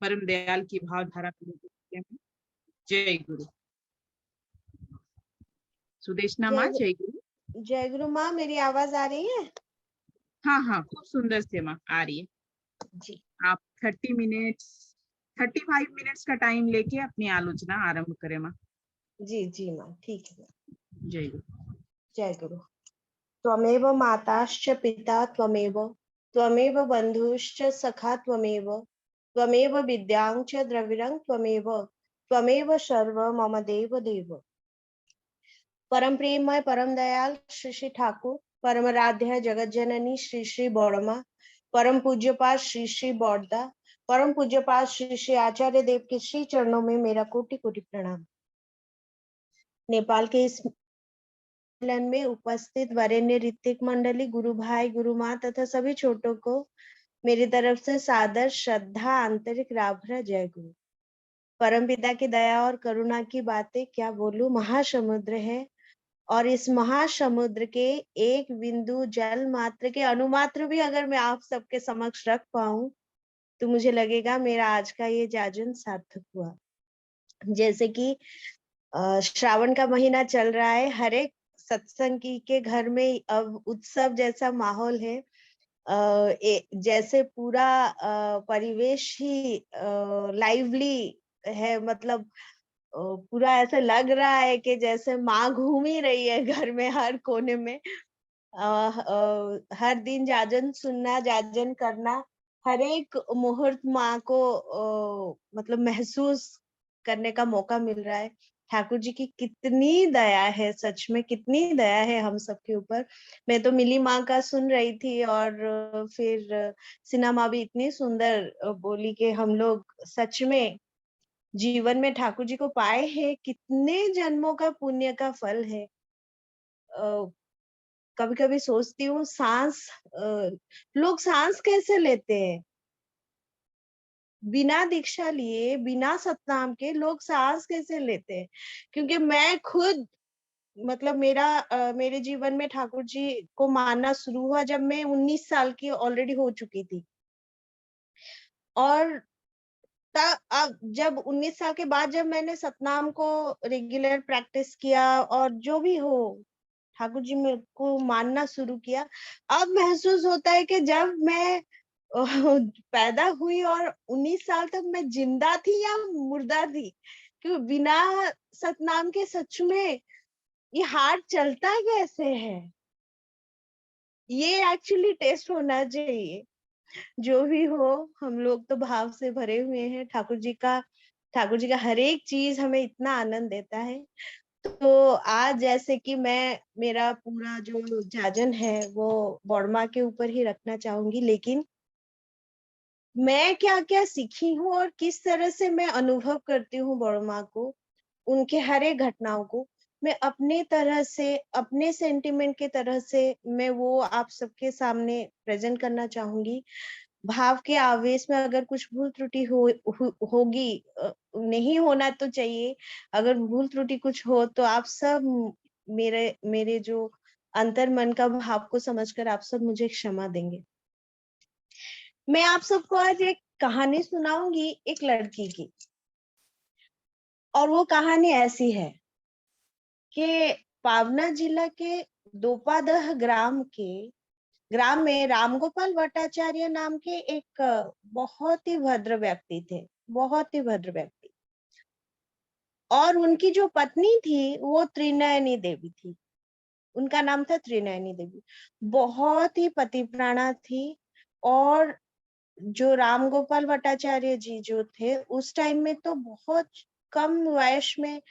परम दयाल की भावधारा में। जय गुरु। सुदेशना माँ, जय गुरु। जय गुरु माँ, मेरी आवाज आ रही है? हाँ हाँ, खूब सुंदर से माँ आ रही है जी। आप 35 मिनट्स का टाइम लेके अपनी आलोचना आरंभ करें माँ। जी जी माँ, ठीक है। जय गुरु। जय गुरु। त्वमेव माताश्च पिता त्वमेव, त्वमेव बंधुश्च सखा त्वमेव, त्वमेव विद्यां च द्रविणं त्वमेव, त्वमेव सर्व मम देव देव। परम प्रेममय परम दयाल श्री श्री ठाकुर, परम आराध्य जगत जननी श्री श्री बौड़मा, परम पूज्यपाद श्री श्री बौड़दा, परम पूज्यपाद श्री श्री आचार्य देव के श्री चरणों में मेरा कोटि कोटि प्रणाम। नेपाल के इस सम्मेलन में उपस्थित वरेण्य ऋतिक मंडली, गुरु भाई गुरु माँ तथा सभी छोटों को मेरी तरफ से सादर श्रद्धा आंतरिक राभरा जय गुरु। परमपिता की दया और करुणा की बातें क्या बोलूं, महासमुद्र है और इस महासमुद्र के एक बिंदु जल मात्र के अनुमात्र भी अगर मैं आप सबके समक्ष रख पाऊं तो मुझे लगेगा मेरा आज का ये जाजन सार्थक हुआ। जैसे कि श्रावण का महीना चल रहा है, हर एक सत्संगी के घर में अब उत्सव जैसा माहौल है। जैसे पूरा परिवेश ही लाइवली है, मतलब पूरा ऐसा लग रहा है कि जैसे माँ घूम ही रही है घर में हर कोने में। हर दिन जाजन सुनना, जाजन करना, हर एक मुहूर्त माँ को मतलब महसूस करने का मौका मिल रहा है। ठाकुर जी की कितनी दया है, सच में कितनी दया है हम सबके ऊपर। मैं तो मिली माँ का सुन रही थी और फिर सिन्हा माँ भी इतनी सुंदर बोली कि हम लोग सच में जीवन में ठाकुर जी को पाए हैं, कितने जन्मों का पुण्य का फल है। कभी कभी सोचती हूँ लोग सांस कैसे लेते हैं, बिना दीक्षा लिए, बिना सतनाम के लोग सांस कैसे लेते हैं। क्योंकि मैं खुद मतलब मेरे जीवन में ठाकुर जी को मानना शुरू हुआ जब मैं 19 साल की ऑलरेडी हो चुकी थी। और अब जब 19 साल के बाद जब मैंने सतनाम को रेगुलर प्रैक्टिस किया और जो भी हो ठाकुर जी मेरे को मानना शुरू किया, अब महसूस होता है कि जब मैं पैदा हुई और 19 साल तक मैं जिंदा थी या मुर्दा थी। क्योंकि बिना सतनाम के सच में ये हार्ट चलता कैसे है, ये एक्चुअली टेस्ट होना चाहिए। जो भी हो, हम लोग तो भाव से भरे हुए हैं। ठाकुर जी का हर एक चीज हमें इतना आनंद देता है। तो आज जैसे कि मैं मेरा पूरा जो जाजन है वो बौड़मा के ऊपर ही रखना चाहूंगी, लेकिन मैं क्या क्या सीखी हूँ और किस तरह से मैं अनुभव करती हूँ बौड़मा को, उनके हर एक घटनाओं को मैं अपने तरह से, अपने सेंटिमेंट के तरह से मैं वो आप सबके सामने प्रेजेंट करना चाहूंगी। भाव के आवेश में अगर कुछ भूल त्रुटि होगी, नहीं होना तो चाहिए। अगर भूल त्रुटि कुछ हो तो आप सब मेरे मेरे जो अंतर मन का भाव को समझकर आप सब मुझे क्षमा देंगे। मैं आप सबको आज एक कहानी सुनाऊंगी एक लड़की की, और वो कहानी ऐसी है कि पावना जिला के दोपादह ग्राम में रामगोपाल भट्टाचार्य नाम के एक बहुत ही भद्र व्यक्ति थे, बहुत ही भद्र व्यक्ति। और उनकी जो पत्नी थी वो त्रिनयनी देवी थी, उनका नाम था त्रिनयनी देवी। बहुत ही पतिव्रता थी। और जो रामगोपाल भट्टाचार्य जी जो थे उस टाइम में तो बहुत कम वयस में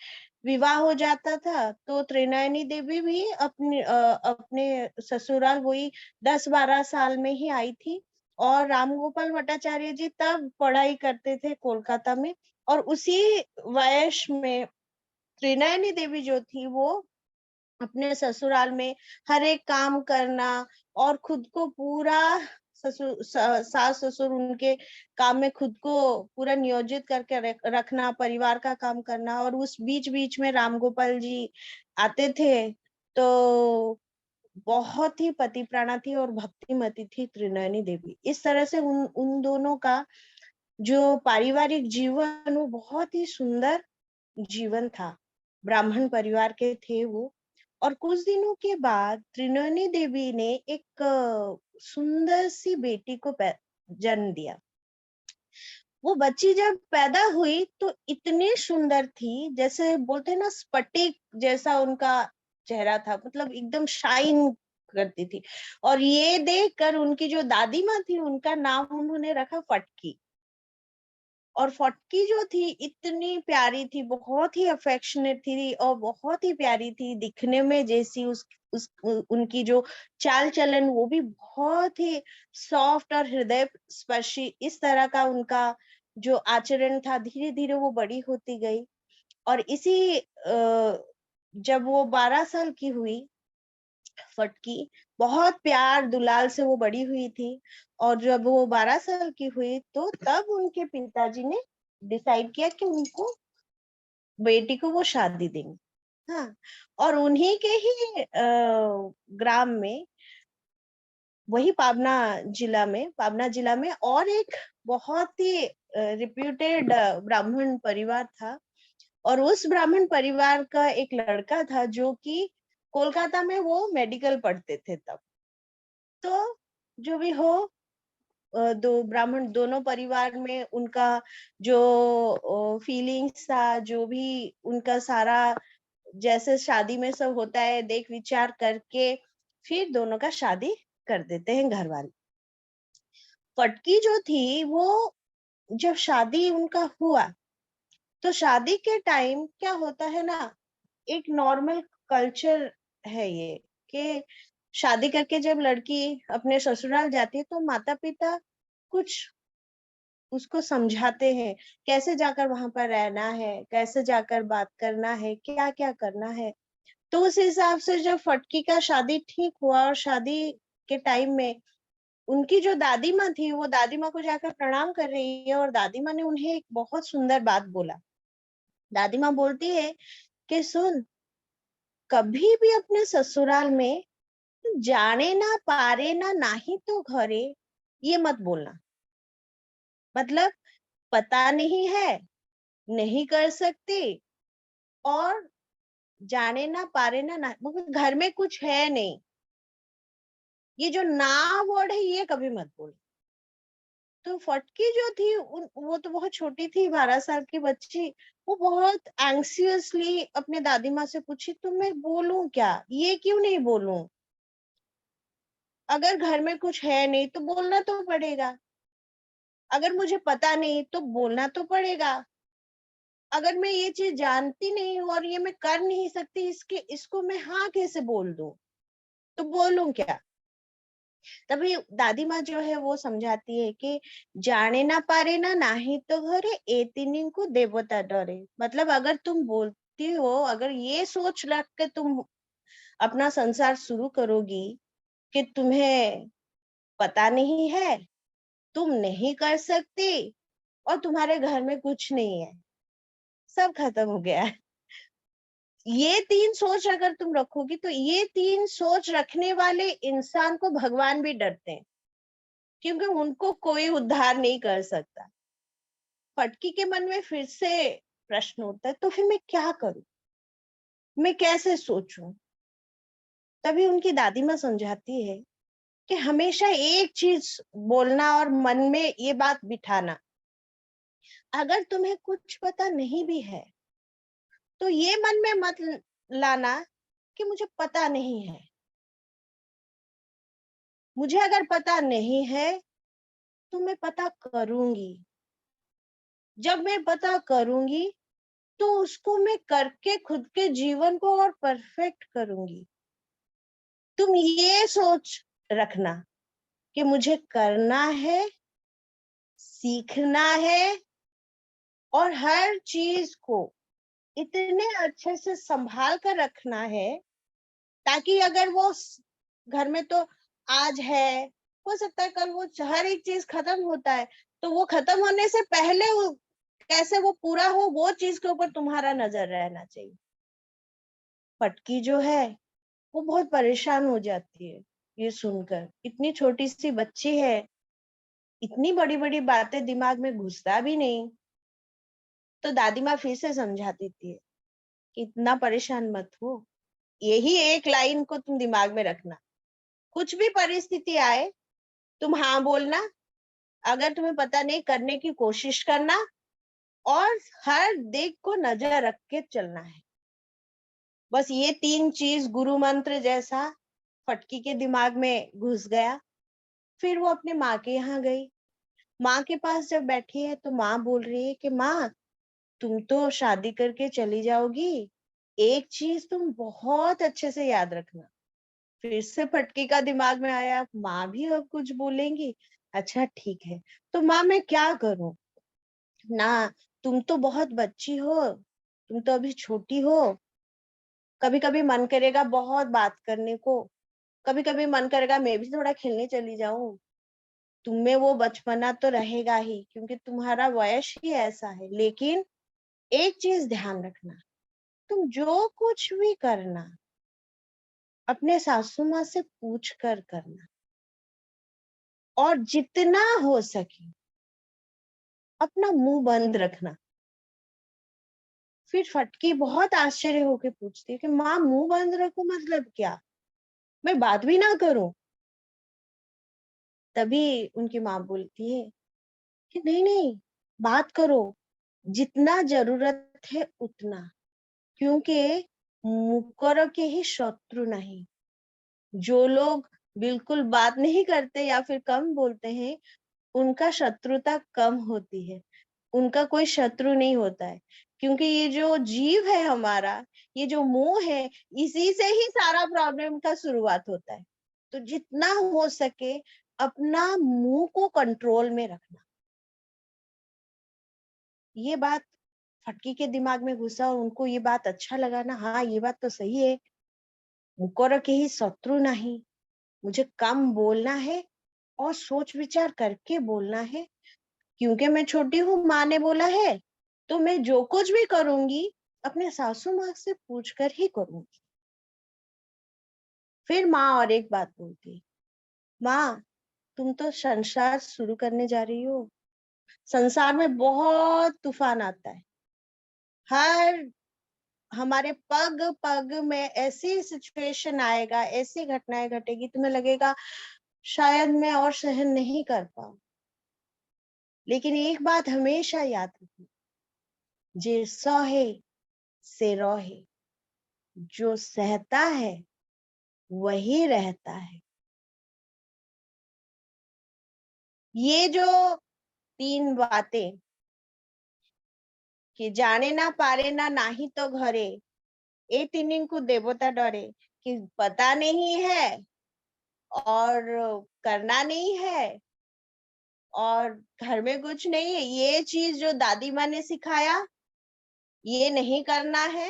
विवाह हो जाता था। तो त्रिनयनी देवी भी अपने ससुराल वही 10-12 साल में ही आई थी। और रामगोपाल भट्टाचार्य जी तब पढ़ाई करते थे कोलकाता में। और उसी वयस में त्रिनयनी देवी जो थी वो अपने ससुराल में हर एक काम करना और खुद को पूरा सास ससुर उनके काम में खुद को पूरा नियोजित करके रखना, परिवार का काम करना। और उस बीच बीच में रामगोपाल जी आते थे। तो बहुत ही पतिप्राणा थी और भक्तिमती थी त्रिनयनी देवी। इस तरह से उन दोनों का जो पारिवारिक जीवन वो बहुत ही सुंदर जीवन था। ब्राह्मण परिवार के थे वो। और कुछ दिनों के बाद त्रिनयनी देवी ने एक सुंदर सी बेटी को जन्म दिया। वो बच्ची जब पैदा हुई तो इतनी सुंदर थी, जैसे बोलते हैं ना स्फटिक जैसा उनका चेहरा था, मतलब एकदम शाइन करती थी। और ये देखकर उनकी जो दादी माँ थी उनका नाम उन्होंने रखा फटकी। और फटकी जो थी इतनी प्यारी थी, बहुत ही अफेक्शनेट थी और बहुत ही प्यारी थी दिखने में, जैसी उनकी जो चाल चलन वो भी बहुत ही सॉफ्ट और हृदय स्पर्शी, इस तरह का उनका जो आचरण था। धीरे धीरे वो बड़ी होती गई। और इसी जब वो 12 साल की हुई फटकी, बहुत प्यार दुलाल से वो बड़ी हुई थी। और जब वो 12 साल की हुई तो तब उनके पिताजी ने डिसाइड किया कि उनको बेटी को वो शादी देंगे। हाँ। और उन्हीं के ही ग्राम में, वही पाबना जिला में और एक बहुत ही रिप्यूटेड ब्राह्मण परिवार था। और उस ब्राह्मण परिवार का एक लड़का था जो कि कोलकाता में वो मेडिकल पढ़ते थे तब। तो जो भी हो, दो ब्राह्मण दोनों परिवार में उनका जो फीलिंग्स था, जो भी उनका सारा जैसे शादी में सब होता है देख विचार करके फिर दोनों का शादी कर देते हैं घर वाले। फटकी जो थी वो जब शादी उनका हुआ तो शादी के टाइम क्या होता है ना, एक नॉर्मल कल्चर है ये कि शादी करके जब लड़की अपने ससुराल जाती है तो माता पिता कुछ उसको समझाते हैं, कैसे जाकर वहां पर रहना है, कैसे जाकर बात करना है, क्या क्या करना है। तो उस हिसाब से जब फटकी का शादी ठीक हुआ और शादी के टाइम में उनकी जो दादी माँ थी वो दादी माँ को जाकर प्रणाम कर रही है और दादी माँ ने उन्हें एक बहुत सुंदर बात बोला। दादी माँ बोलती है कि सुन, कभी भी अपने ससुराल में जाने ना पारे ना नाही तो घरे ये मत बोलना। मतलब पता नहीं है, नहीं कर सकती, और जाने ना पारे ना मतलब घर में कुछ है नहीं, ये जो ना वर्ड है ये कभी मत बोल। तो फटकी जो थी वो तो बहुत छोटी थी, 12 साल की बच्ची। वो बहुत एंग्सियसली अपने दादी माँ से पूछी, तो मैं बोलूं क्या, ये क्यों नहीं बोलूं? अगर घर में कुछ है नहीं तो बोलना तो पड़ेगा, अगर मुझे पता नहीं तो बोलना तो पड़ेगा, अगर मैं ये चीज जानती नहीं हूँ और ये मैं कर नहीं सकती, इसको मैं हाँ कैसे बोल दूं, तो बोलूं क्या? तभी दादी माँ जो है वो समझाती है कि जाने ना पारे ना नाही तो घरे ए तीन को देवता डरे। मतलब अगर तुम बोलती हो, अगर ये सोच रख के तुम अपना संसार शुरू करोगी कि तुम्हें पता नहीं है, तुम नहीं कर सकती, और तुम्हारे घर में कुछ नहीं है, सब खत्म हो गया है। ये तीन सोच अगर तुम रखोगी तो ये तीन सोच रखने वाले इंसान को भगवान भी डरते हैं, क्योंकि उनको कोई उद्धार नहीं कर सकता। फटकी के मन में फिर से प्रश्न होता है, तो फिर मैं क्या करूं, मैं कैसे सोचूं? तभी उनकी दादी माँ समझाती है कि हमेशा एक चीज बोलना और मन में ये बात बिठाना, अगर तुम्हें कुछ पता नहीं भी है तो ये मन में मत लाना कि मुझे पता नहीं है। मुझे अगर पता नहीं है तो मैं पता करूंगी। जब मैं पता करूंगी तो उसको मैं करके खुद के जीवन को और परफेक्ट करूंगी। तुम ये सोच रखना कि मुझे करना है, सीखना है, और हर चीज को इतने अच्छे से संभाल कर रखना है ताकि अगर वो घर में तो आज है, हो सकता है कल वो हर एक चीज खत्म होता है, तो वो खत्म होने से पहले वो कैसे वो पूरा हो, वो चीज के ऊपर तुम्हारा नजर रहना चाहिए। फटकी जो है वो बहुत परेशान हो जाती है ये सुनकर, इतनी छोटी सी बच्ची है, इतनी बड़ी बड़ी बातें दिमाग में घुसता भी नहीं। तो दादी माँ फिर से समझा देती है कि इतना परेशान मत हो, यही एक लाइन को तुम दिमाग में रखना, कुछ भी परिस्थिति आए तुम हाँ बोलना, अगर तुम्हें पता नहीं करने की कोशिश करना, और हर दिक को नजर रख के चलना है। बस ये 3 चीज गुरु मंत्र जैसा फटकी के दिमाग में घुस गया। फिर वो अपने माँ के यहाँ गई। माँ के पास जब बैठी है तो माँ बोल रही है कि माँ, तुम तो शादी करके चली जाओगी, एक चीज तुम बहुत अच्छे से याद रखना। फिर से फटकी का दिमाग में आया, माँ भी अब कुछ बोलेंगी, अच्छा ठीक है, तो माँ मैं क्या करूं ना, तुम तो बहुत बच्ची हो, तुम तो अभी छोटी हो, कभी कभी मन करेगा बहुत बात करने को, कभी कभी मन करेगा मैं भी थोड़ा खेलने चली जाऊं। तुम में वो बचपना तो रहेगा ही क्योंकि तुम्हारा वयस ही ऐसा है, लेकिन एक चीज ध्यान रखना, तुम जो कुछ भी करना अपने सासू माँ से पूछ कर करना, और जितना हो सके अपना मुंह बंद रखना। फिर फटकी बहुत आश्चर्य होके पूछती है कि माँ मुंह बंद रखूं मतलब क्या, मैं बात भी ना करूं। तभी उनकी माँ बोलती है कि नहीं नहीं, बात करो, जितना जरूरत है उतना, क्योंकि मुकर्र के ही शत्रु नहीं। जो लोग बिल्कुल बात नहीं करते या फिर कम बोलते हैं, उनका शत्रुता कम होती है, उनका कोई शत्रु नहीं होता है। क्योंकि ये जो जीव है हमारा, ये जो मुंह है, इसी से ही सारा प्रॉब्लम का शुरुआत होता है। तो जितना हो सके अपना मुंह को कंट्रोल में रखना। ये बात फटकी के दिमाग में घुसा और उनको ये बात अच्छा लगा ना, हाँ ये बात तो सही है, मुकर्र के ही शत्रु नहीं, मुझे कम बोलना है और सोच विचार करके बोलना है। क्योंकि मैं छोटी हूँ, माँ ने बोला है, तो मैं जो कुछ भी करूंगी अपने सासू माँ से पूछकर ही करूंगी। फिर माँ और एक बात बोलती, माँ तुम तो संसार शुरू करने जा रही हो, संसार में बहुत तूफान आता है, हर हमारे पग पग में ऐसी सिचुएशन आएगा, ऐसी घटनाएं घटेगी, तुम्हें लगेगा शायद मैं और सहन नहीं कर पाऊं। लेकिन एक बात हमेशा याद रखना, जे सहे से रहे, जो सहता है वही रहता है। ये जो 3 बातें कि जाने ना पारे ना नाही तो घरे, ए तीन को देवता डरे, कि पता नहीं है और करना नहीं है और घर में कुछ नहीं है, ये चीज जो दादी माँ ने सिखाया ये नहीं करना है।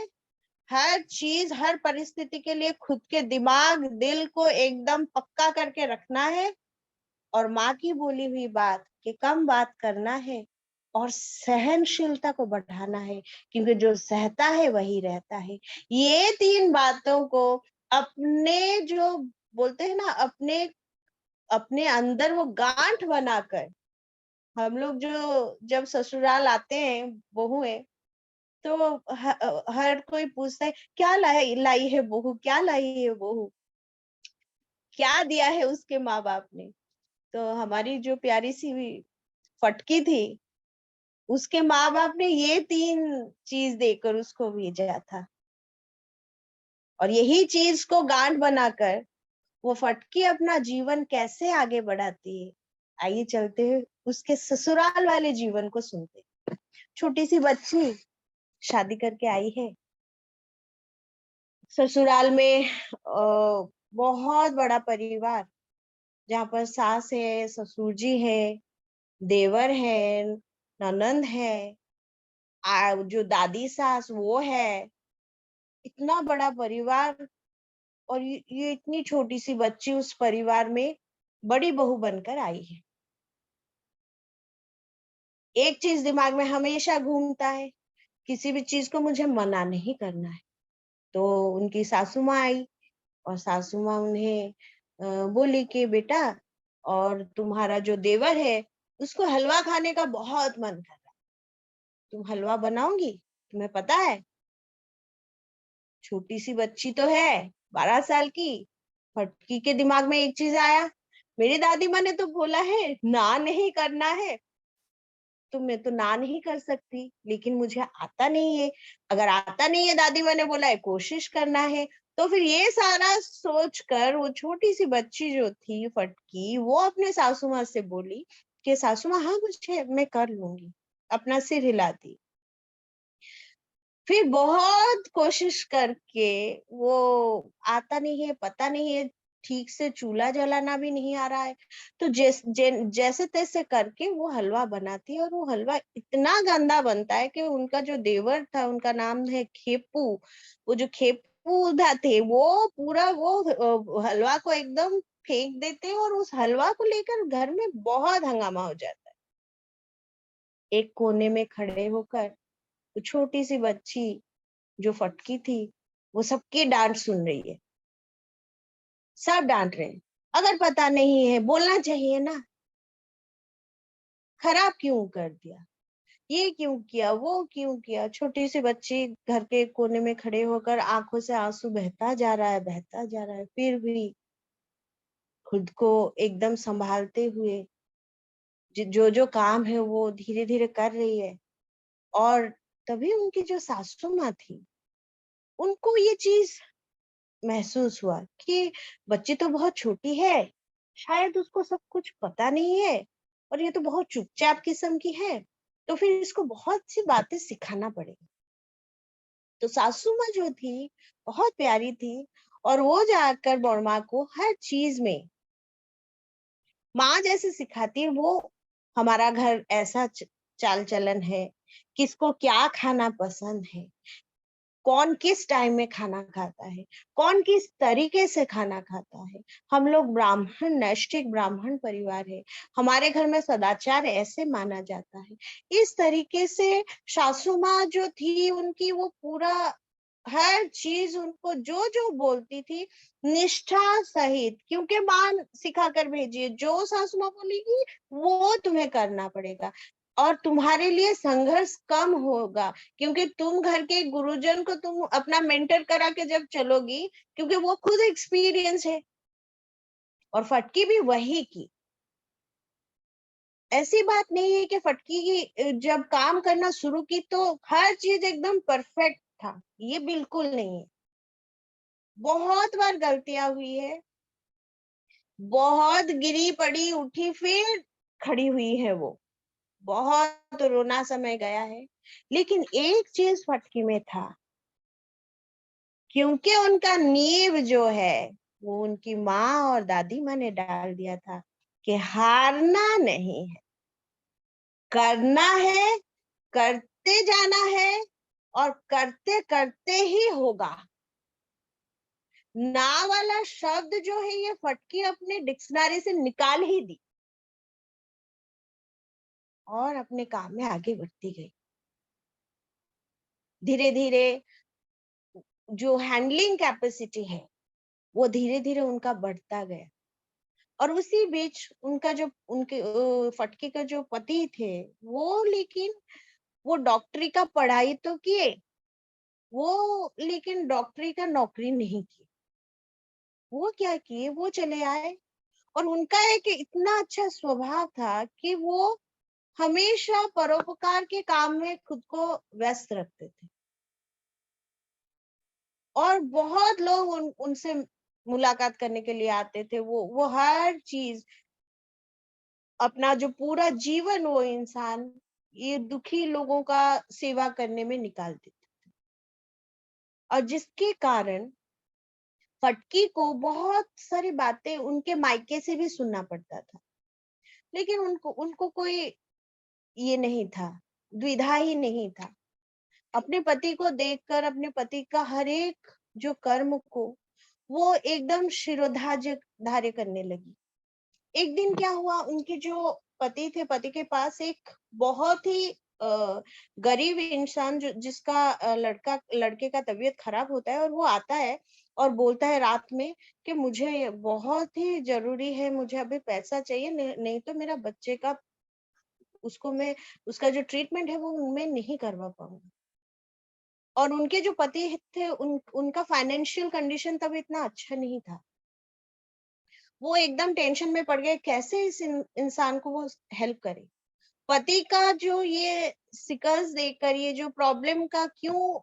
हर चीज हर परिस्थिति के लिए खुद के दिमाग दिल को एकदम पक्का करके रखना है, और माँ की बोली हुई बात कि कम बात करना है और सहनशीलता को बढ़ाना है, क्योंकि जो सहता है वही रहता है। ये 3 बातों को अपने जो बोलते हैं ना, अपने अपने अंदर वो गांठ बनाकर, हम लोग जो जब ससुराल आते हैं बहुएं, तो हर कोई पूछता है क्या लाई है बहू, क्या लाई है बहू, क्या दिया है उसके माँ बाप ने। तो हमारी जो प्यारी सी फटकी थी, उसके माँ बाप ने ये 3 चीज देकर उसको भेजा था, और यही चीज को गांठ बनाकर वो फटकी अपना जीवन कैसे आगे बढ़ाती है। आइए चलते हैं उसके ससुराल वाले जीवन को सुनते हैं। छोटी सी बच्ची शादी करके आई है, ससुराल में बहुत बड़ा परिवार, जहाँ पर सास है, ससुर जी है, देवर है, ननंद है, जो दादी सास वो है, इतना बड़ा परिवार। और ये इतनी छोटी सी बच्ची उस परिवार में बड़ी बहू बनकर आई है। एक चीज दिमाग में हमेशा घूमता है, किसी भी चीज को मुझे मना नहीं करना है। तो उनकी सासू माँ आई और सासू माँ उन्हें बोली कि बेटा, और तुम्हारा जो देवर है उसको हलवा खाने का बहुत मन कर रहा। तुम हलवा बनाओगी? तुम्हें पता है, छोटी सी बच्ची तो है, 12 साल की। फटकी के दिमाग में एक चीज आया, मेरी दादी माँ ने तो बोला है ना नहीं करना है, तो मैं तो ना नहीं कर सकती, लेकिन मुझे आता नहीं है। अगर आता नहीं है, दादी माँ ने बोला है कोशिश करना है, तो फिर ये सारा सोच कर वो छोटी सी बच्ची जो थी फटकी, वो अपने सासू माँ से बोली कि सासू माँ, हाँ मुझे, मैं कर लूंगी। अपना सिर हिलाती। फिर बहुत कोशिश करके, वो आता नहीं है, पता नहीं है, ठीक से चूल्हा जलाना भी नहीं आ रहा है, तो जैसे तैसे करके वो हलवा बनाती है, और वो हलवा इतना गंदा बनता है कि उनका जो देवर था, उनका नाम है खेपू, वो जो खेपू थे, वो पूरा वो हलवा को एकदम फेंक देते हैं, और उस हलवा को लेकर घर में बहुत हंगामा हो जाता है। एक कोने में खड़े होकर वो छोटी सी बच्ची जो फटकी थी, वो सबकी डांट सुन रही है। सब डांट रहे हैं। अगर पता नहीं है, बोलना चाहिए ना, खराब क्यों कर दिया, ये क्यों किया, वो क्यों किया। छोटी सी बच्ची घर के कोने में खड़े होकर आंखों से आंसू बहता जा रहा है, बहता जा रहा है, फिर भी खुद को एकदम संभालते हुए जो जो काम है वो धीरे धीरे कर रही है। और तभी उनकी जो सासू माँ थी, उनको ये चीज महसूस हुआ कि बच्ची तो बहुत छोटी है, शायद उसको सब कुछ पता नहीं है, और ये तो बहुत चुपचाप किस्म की है, तो फिर इसको बहुत सी बातें सिखाना पड़ेगा। तो सासू माँ जो थी, बहुत प्यारी थी, और वो जाकर बड़मा को हर चीज में माँ जैसे सिखाती है। वो, हमारा घर ऐसा चाल चलन है, किसको क्या खाना पसंद है, कौन किस टाइम में खाना खाता है, कौन किस तरीके से खाना खाता है। हम लोग ब्राह्मण, नैष्ठिक ब्राह्मण परिवार है, हमारे घर में सदाचार ऐसे माना जाता है। इस तरीके से सासू माँ जो थी उनकी, वो पूरा हर चीज उनको जो जो बोलती थी, निष्ठा सहित, क्योंकि माँ सिखा कर भेजी है, जो सासू माँ बोलेगी वो तुम्हें करना पड़ेगा, और तुम्हारे लिए संघर्ष कम होगा, क्योंकि तुम घर के गुरुजन को तुम अपना मेंटर करा के जब चलोगी, क्योंकि वो खुद एक्सपीरियंस है। और फटकी भी वही की। ऐसी बात नहीं है कि फटकी की जब काम करना शुरू की तो हर चीज एकदम परफेक्ट था, ये बिल्कुल नहीं है। बहुत बार गलतियां हुई है, बहुत गिरी पड़ी उठी, फिर खड़ी हुई है वो, बहुत रोना समय गया है। लेकिन एक चीज फटकी में था, क्योंकि उनका नींव जो है वो उनकी माँ और दादी माँ ने डाल दिया था कि हारना नहीं है, करना है, करते जाना है, और करते करते ही होगा। ना वाला शब्द जो है ये फटकी अपने डिक्शनरी से निकाल ही दी, और अपने काम में आगे बढ़ती गई। धीरे धीरे जो हैंडलिंग कैपेसिटी है वो धीरे धीरे उनका बढ़ता गया। और उसी बीच उनका जो, उनके फटके का जो पति थे, वो लेकिन वो डॉक्टरी का पढ़ाई तो किए, वो लेकिन डॉक्टरी का नौकरी नहीं की। वो क्या किए, वो चले आए, और उनका एक इतना अच्छा स्वभाव था कि वो हमेशा परोपकार के काम में खुद को व्यस्त रखते थे, और बहुत लोग उनसे मुलाकात करने के लिए आते थे। वो हर चीज, अपना जो पूरा जीवन वो इंसान ये दुखी लोगों का सेवा करने में निकाल देते, और जिसके कारण फटकी को बहुत सारी बातें उनके मायके से भी सुनना पड़ता था। लेकिन उनको उनको कोई ये नहीं था, द्विधा ही नहीं था। अपने पति को देखकर, अपने पति का हर एक जो कर्म को वो एकदम शिरोधार्य धार्य करने लगी। एक दिन क्या हुआ, उनके जो पति थे, पति के पास एक बहुत ही गरीब इंसान, जो जिसका लड़के का तबीयत खराब होता है, और वो आता है और बोलता है रात में कि मुझे बहुत ही जरूरी है, मुझे अभी पैसा चाहिए, नहीं तो मेरा बच्चे का उसको मैं उसका जो ट्रीटमेंट है वो मैं नहीं करवा पाऊंगी। और उनके जो पति थे उनका फाइनेंशियल कंडीशन तब इतना अच्छा नहीं था। वो एकदम टेंशन में पड़ गए, कैसे इस इंसान को वो हेल्प करे। पति का जो ये सिकल्स देखकर, ये जो प्रॉब्लम का क्यों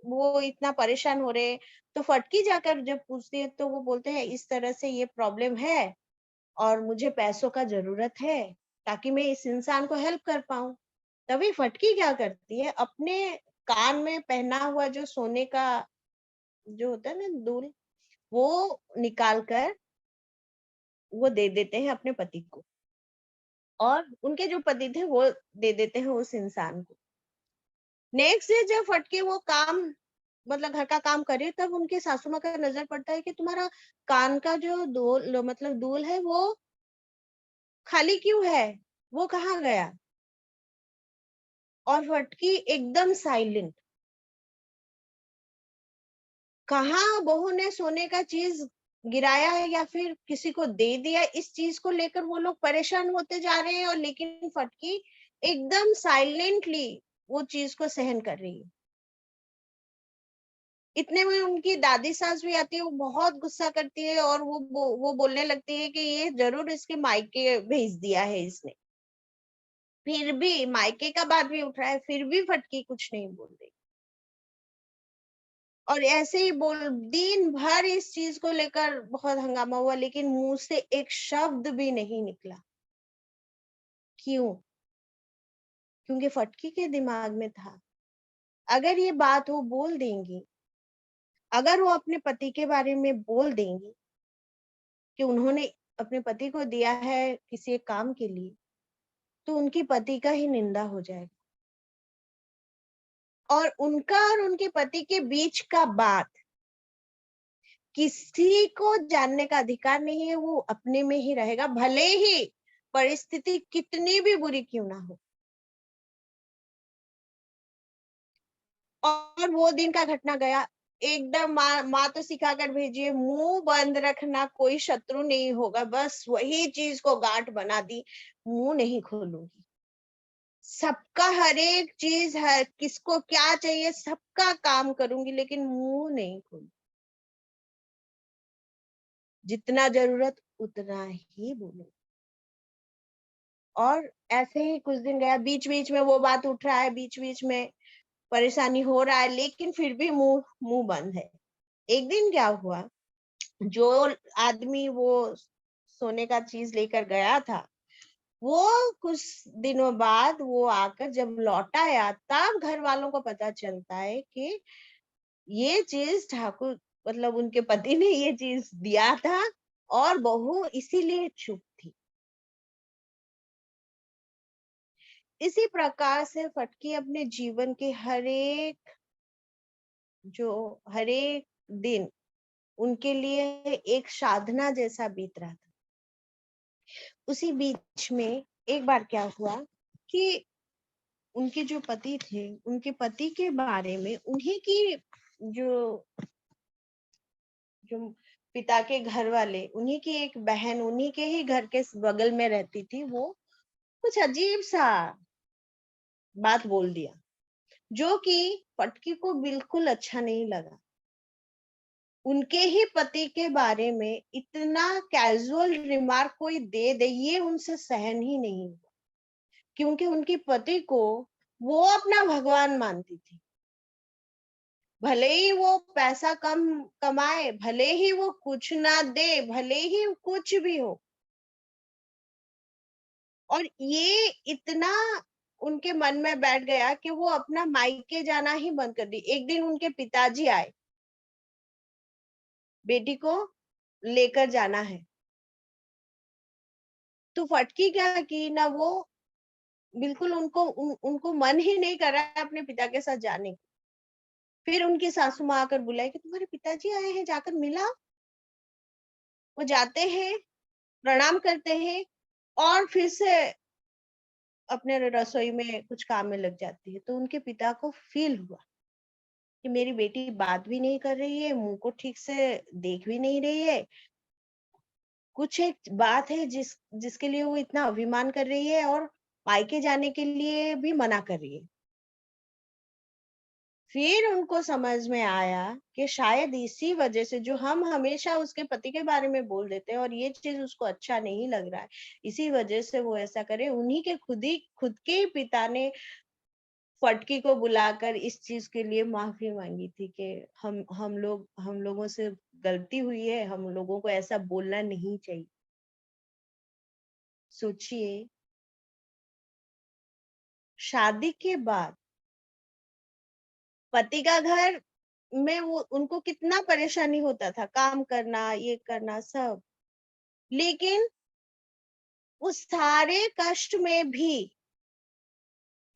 वो इतना परेशान हो रहे हैं, तो फटकी जाकर जब पूछती है तो वो बोलते हैं इस तरह से ये प्रॉब्लम है और मुझे पैसों का जरूरत है ताकि मैं इस इंसान को हेल्प कर पाऊं। तभी फटकी क्या करती है, अपने कान में पहना हुआ जो सोने का जो होता है ना दुल, वो निकाल कर वो दे देते हैं अपने पति को, और उनके जो पति थे वो दे देते हैं उस इंसान को। नेक्स्ट डे जब फटके वो काम मतलब घर का काम करे, तब उनकी सासू माँ का नजर पड़ता है कि तुम्हारा कान का जो दूल मतलब दूल है वो खाली क्यों है, वो कहाँ गया। और फटकी एकदम साइलेंट। कहाँ बहू ने सोने का चीज गिराया है या फिर किसी को दे दिया, इस चीज को लेकर वो लोग परेशान होते जा रहे हैं, और लेकिन फटकी एकदम साइलेंटली वो चीज को सहन कर रही है। इतने में उनकी दादी सास भी आती है, वो बहुत गुस्सा करती है और वो बोलने लगती है कि ये जरूर इसके मायके भेज दिया है इसने। फिर भी मायके का बात भी उठ रहा है, फिर भी फटकी कुछ नहीं बोल रही। और ऐसे ही बोल दिन भर इस चीज को लेकर बहुत हंगामा हुआ, लेकिन मुंह से एक शब्द भी नहीं निकला। क्यों? क्योंकि फटकी के दिमाग में था, अगर ये बात वो बोल देंगी, अगर वो अपने पति के बारे में बोल देंगी कि उन्होंने अपने पति को दिया है किसी एक काम के लिए, तो उनके पति का ही निंदा हो जाएगा, और उनका और उनके पति के बीच का बात किसी को जानने का अधिकार नहीं है। वो अपने में ही रहेगा, भले ही परिस्थिति कितनी भी बुरी क्यों ना हो। और वो दिन का घटना गया एकदम। माँ तो सिखा कर भेजी है, मुंह बंद रखना, कोई शत्रु नहीं होगा, बस वही चीज को गांठ बना दी, मुंह नहीं खोलूंगी। सबका हर एक चीज है, किसको क्या चाहिए सबका काम करूंगी, लेकिन मुंह नहीं खोलूंगी। जितना जरूरत उतना ही बोलूंगी। और ऐसे ही कुछ दिन गया, बीच बीच में वो बात उठ रहा है, बीच बीच में परेशानी हो रहा है, लेकिन फिर भी मुंह मुंह बंद है। एक दिन क्या हुआ, जो आदमी वो सोने का चीज लेकर गया था, वो कुछ दिनों बाद वो आकर जब लौटा आया, तब घर वालों को पता चलता है कि ये चीज ठाकुर मतलब उनके पति ने ये चीज दिया था, और बहू इसीलिए चुप थी। इसी प्रकार से फटकी अपने जीवन के हर एक दिन उनके लिए एक साधना जैसा बीत रहा था। उसी बीच में एक बार क्या हुआ कि उनके जो पति थे, उनके पति के बारे में उन्हीं की जो जो पिता के घर वाले, उन्हीं की एक बहन उन्हीं के ही घर के बगल में रहती थी, वो कुछ अजीब सा बात बोल दिया, जो कि फटकी को बिल्कुल अच्छा नहीं लगा। उनके ही पति के बारे में इतना कैजुअल रिमार्क कोई दे दे, ये उनसे सहन ही नहीं हुआ, क्योंकि उनके पति को वो अपना भगवान मानती थी। भले ही वो पैसा कम कमाए, भले ही वो कुछ ना दे, भले ही कुछ भी हो, और ये इतना उनके मन में बैठ गया कि वो अपना मायके जाना ही बंद कर दी। एक दिन उनके पिताजी आए, बेटी को लेकर जाना है, तो फटकी क्या की ना, वो बिल्कुल उनको मन ही नहीं कर रहा है अपने पिता के साथ जाने को। फिर उनकी सासू माँ आकर बुलाई कि तुम्हारे पिताजी आए हैं, जाकर मिला। वो जाते हैं, प्रणाम करते हैं, और फिर से अपने रसोई में कुछ काम में लग जाती है। तो उनके पिता को फील हुआ कि मेरी बेटी बात भी नहीं कर रही है, मुंह को ठीक से देख भी नहीं रही है, कुछ एक बात है जिसके लिए वो इतना अभिमान कर रही है, और मायके जाने के लिए भी मना कर रही है। फिर उनको समझ में आया कि शायद इसी वजह से जो हम हमेशा उसके पति के बारे में बोल देते हैं और ये चीज उसको अच्छा नहीं लग रहा है, इसी वजह से वो ऐसा करे। उन्हीं के खुद के ही पिता ने फटकी को बुलाकर इस चीज के लिए माफी मांगी थी कि हम लोगों से गलती हुई है, हम लोगों को ऐसा बोलना नहीं चाहिए। सोचिए, शादी के बाद पति का घर में वो उनको कितना परेशानी होता था, काम करना, ये करना सब। लेकिन उस सारे कष्ट में भी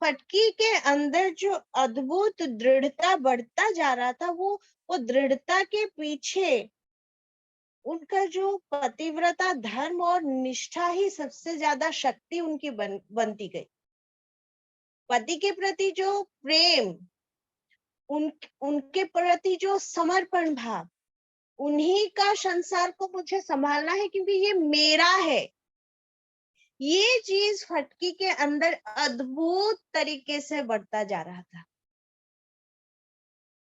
फटकी के अंदर जो अद्भुत दृढ़ता बढ़ता जा रहा था, वो दृढ़ता के पीछे उनका जो पतिव्रता धर्म और निष्ठा ही सबसे ज्यादा शक्ति उनकी बनती गई। पति के प्रति जो प्रेम, उनके प्रति जो समर्पण भाव, उन्हीं का संसार को मुझे संभालना है क्योंकि ये मेरा है, ये चीज फटकी के अंदर अद्भुत तरीके से बढ़ता जा रहा था।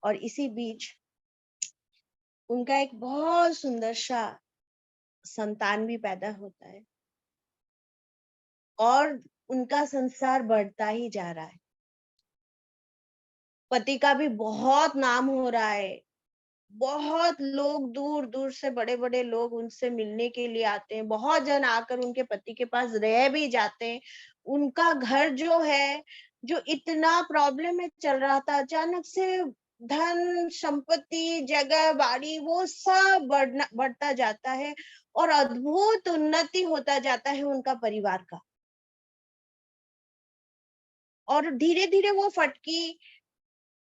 और इसी बीच उनका एक बहुत सुंदर सा संतान भी पैदा होता है और उनका संसार बढ़ता ही जा रहा है। पति का भी बहुत नाम हो रहा है, बहुत लोग दूर दूर से, बड़े बड़े लोग उनसे मिलने के लिए आते हैं, बहुत जन आकर उनके पति के पास रह भी जाते हैं। उनका घर जो है, जो इतना प्रॉब्लम में चल रहा था, अचानक से धन संपत्ति जगह बाड़ी वो सब बढ़ता जाता है और अद्भुत उन्नति होता जाता है उनका परिवार का। और धीरे धीरे वो फटकी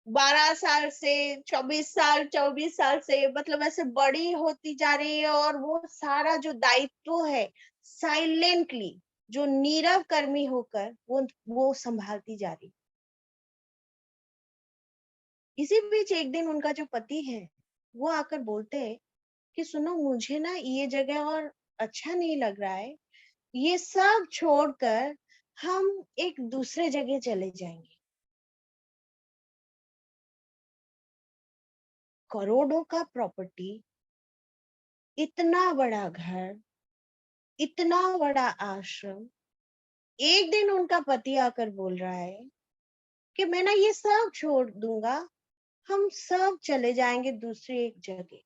12 साल से 24 साल, 24 साल से मतलब ऐसे बड़ी होती जा रही है और वो सारा जो दायित्व है साइलेंटली, जो नीरव कर्मी होकर वो संभालती जा रही। इसी बीच एक दिन उनका जो पति है वो आकर बोलते हैं कि सुनो, मुझे ना ये जगह और अच्छा नहीं लग रहा है, ये सब छोड़कर हम एक दूसरे जगह चले जाएंगे। करोड़ों का प्रॉपर्टी, इतना बड़ा घर, इतना बड़ा आश्रम। एक दिन उनका पति आकर बोल रहा है कि मैं ना ये सब छोड़ दूंगा, हम सब चले जाएंगे दूसरी एक जगह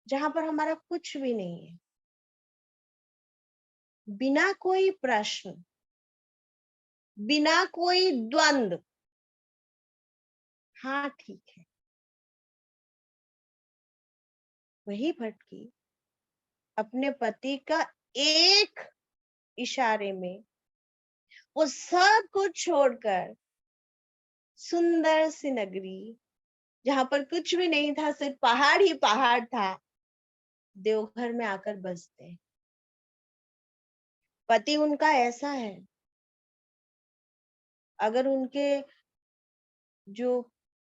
जहां पर हमारा कुछ भी नहीं है। बिना कोई प्रश्न, बिना कोई द्वंद, हाँ ठीक है। वही भटकी अपने पति का एक इशारे में वो सब कुछ छोड़कर सुंदर सी नगरी, जहां पर कुछ भी नहीं था, सिर्फ पहाड़ ही पहाड़ था, देवघर में आकर बसते हैं। पति उनका ऐसा है, अगर उनके जो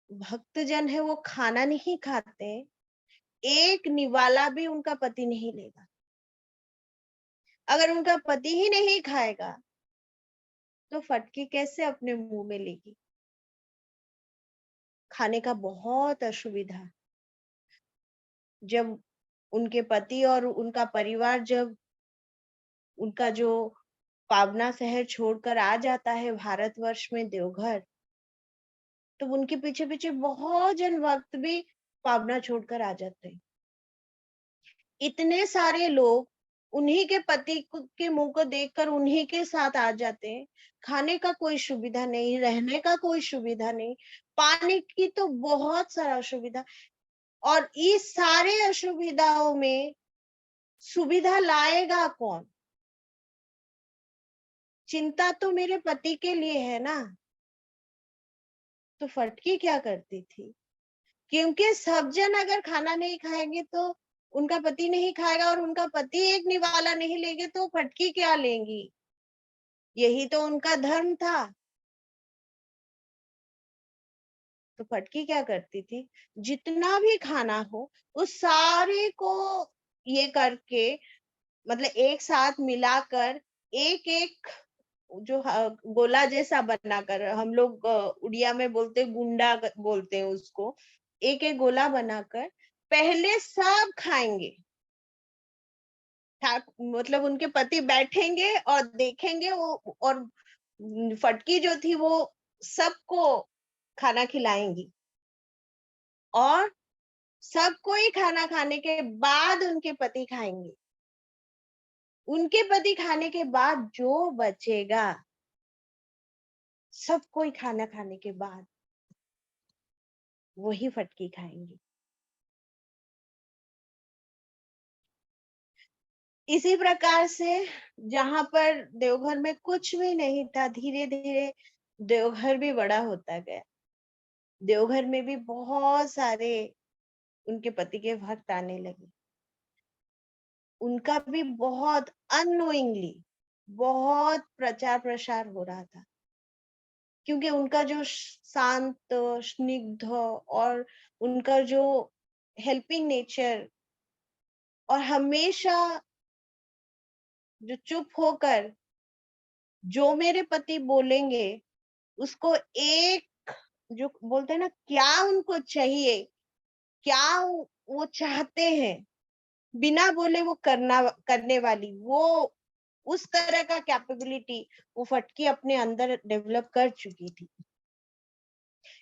भक्तजन है वो खाना नहीं खाते, एक निवाला भी उनका पति नहीं लेगा। अगर उनका पति ही नहीं खाएगा तो फटकी कैसे अपने मुंह में लेगी। खाने का बहुत असुविधा। जब उनके पति और उनका परिवार, जब उनका जो पावना शहर छोड़कर आ जाता है भारतवर्ष में देवघर, तो उनके पीछे पीछे बहुत जन वक्त भी पावना छोड़कर आ जाते हैं। इतने सारे लोग उन्हीं के पति के मुंह को देखकर उन्हीं के साथ आ जाते हैं। खाने का कोई सुविधा नहीं, रहने का कोई सुविधा नहीं, पानी की तो बहुत सारा असुविधा। और इस सारे असुविधाओं में सुविधा लाएगा कौन? चिंता तो मेरे पति के लिए है ना। तो फटकी क्या करती थी, क्योंकि सब जन अगर खाना नहीं खाएंगे तो उनका पति नहीं खाएगा, और उनका पति एक निवाला नहीं लेंगे तो फटकी क्या लेंगी? यही तो उनका धर्म था। तो फटकी क्या करती थी, जितना भी खाना हो उस सारे को ये करके, मतलब एक साथ मिलाकर एक एक जो गोला जैसा बनाकर, हम लोग उड़िया में बोलते गुंडा बोलते हैं उसको, एक एक गोला बनाकर पहले सब खाएंगे। मतलब उनके पति बैठेंगे और देखेंगे वो, और फटकी जो थी वो सबको खाना खिलाएंगी, और सबको ही खाना खाने के बाद उनके पति खाएंगे। उनके पति खाने के बाद जो बचेगा, सबको ही खाना खाने के बाद वही फटकी खाएंगे। इसी प्रकार से जहां पर देवघर में कुछ भी नहीं था, धीरे धीरे देवघर भी बड़ा होता गया। देवघर में भी बहुत सारे उनके पति के भक्त आने लगे। उनका भी बहुत अननोइंगली बहुत प्रचार प्रसार हो रहा था, क्योंकि उनका जो शांत, स्निग्ध और उनका जो हेल्पिंग नेचर, और हमेशा जो चुप होकर जो मेरे पति बोलेंगे उसको एक, जो बोलते हैं ना, क्या उनको चाहिए, क्या वो चाहते हैं, बिना बोले वो करने वाली, वो उस तरह का कैपेबिलिटी वो फटकी अपने अंदर डेवलप कर चुकी थी।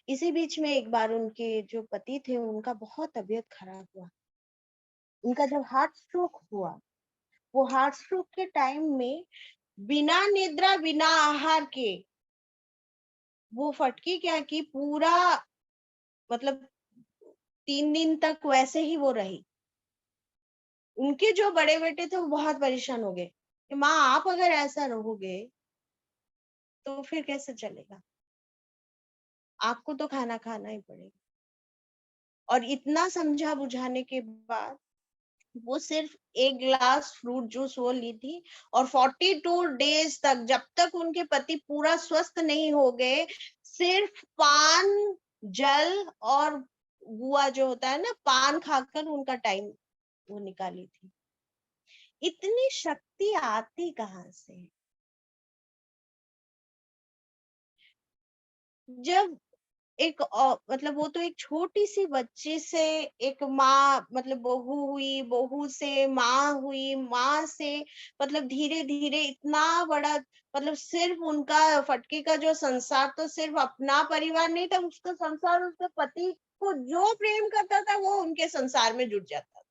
इसी बीच में एक बार उनके जो पति थे उनका बहुत तबीयत खराब हुआ। उनका जब हार्ट स्ट्रोक हुआ, वो हार्ट स्ट्रोक के टाइम में बिना निद्रा बिना आहार के वो फटकी क्या की, पूरा मतलब 3 दिन तक वैसे ही वो रही। उनके जो बड़े बेटे थे वो बहुत परेशान हो गए कि माँ आप अगर ऐसा रहोगे तो फिर कैसे चलेगा, आपको तो खाना खाना ही पड़ेगा। और इतना समझा बुझाने के बाद वो सिर्फ एक ग्लास फ्रूट जूस वो ली थी, और 42 डेज तक, जब तक उनके पति पूरा स्वस्थ नहीं हो गए, सिर्फ पान, जल और गुआ जो होता है ना, पान खाकर उनका टाइम वो निकाली थी। इतनी शक्ति आती कहाँ से? जब एक मतलब वो तो एक छोटी सी बच्ची से एक माँ, मतलब बहू हुई, बहू से माँ हुई, माँ से मतलब धीरे धीरे इतना बड़ा, मतलब सिर्फ उनका फटके का जो संसार तो सिर्फ अपना परिवार नहीं था, उसका संसार उसके पति को जो प्रेम करता था वो उनके संसार में जुट जाता था,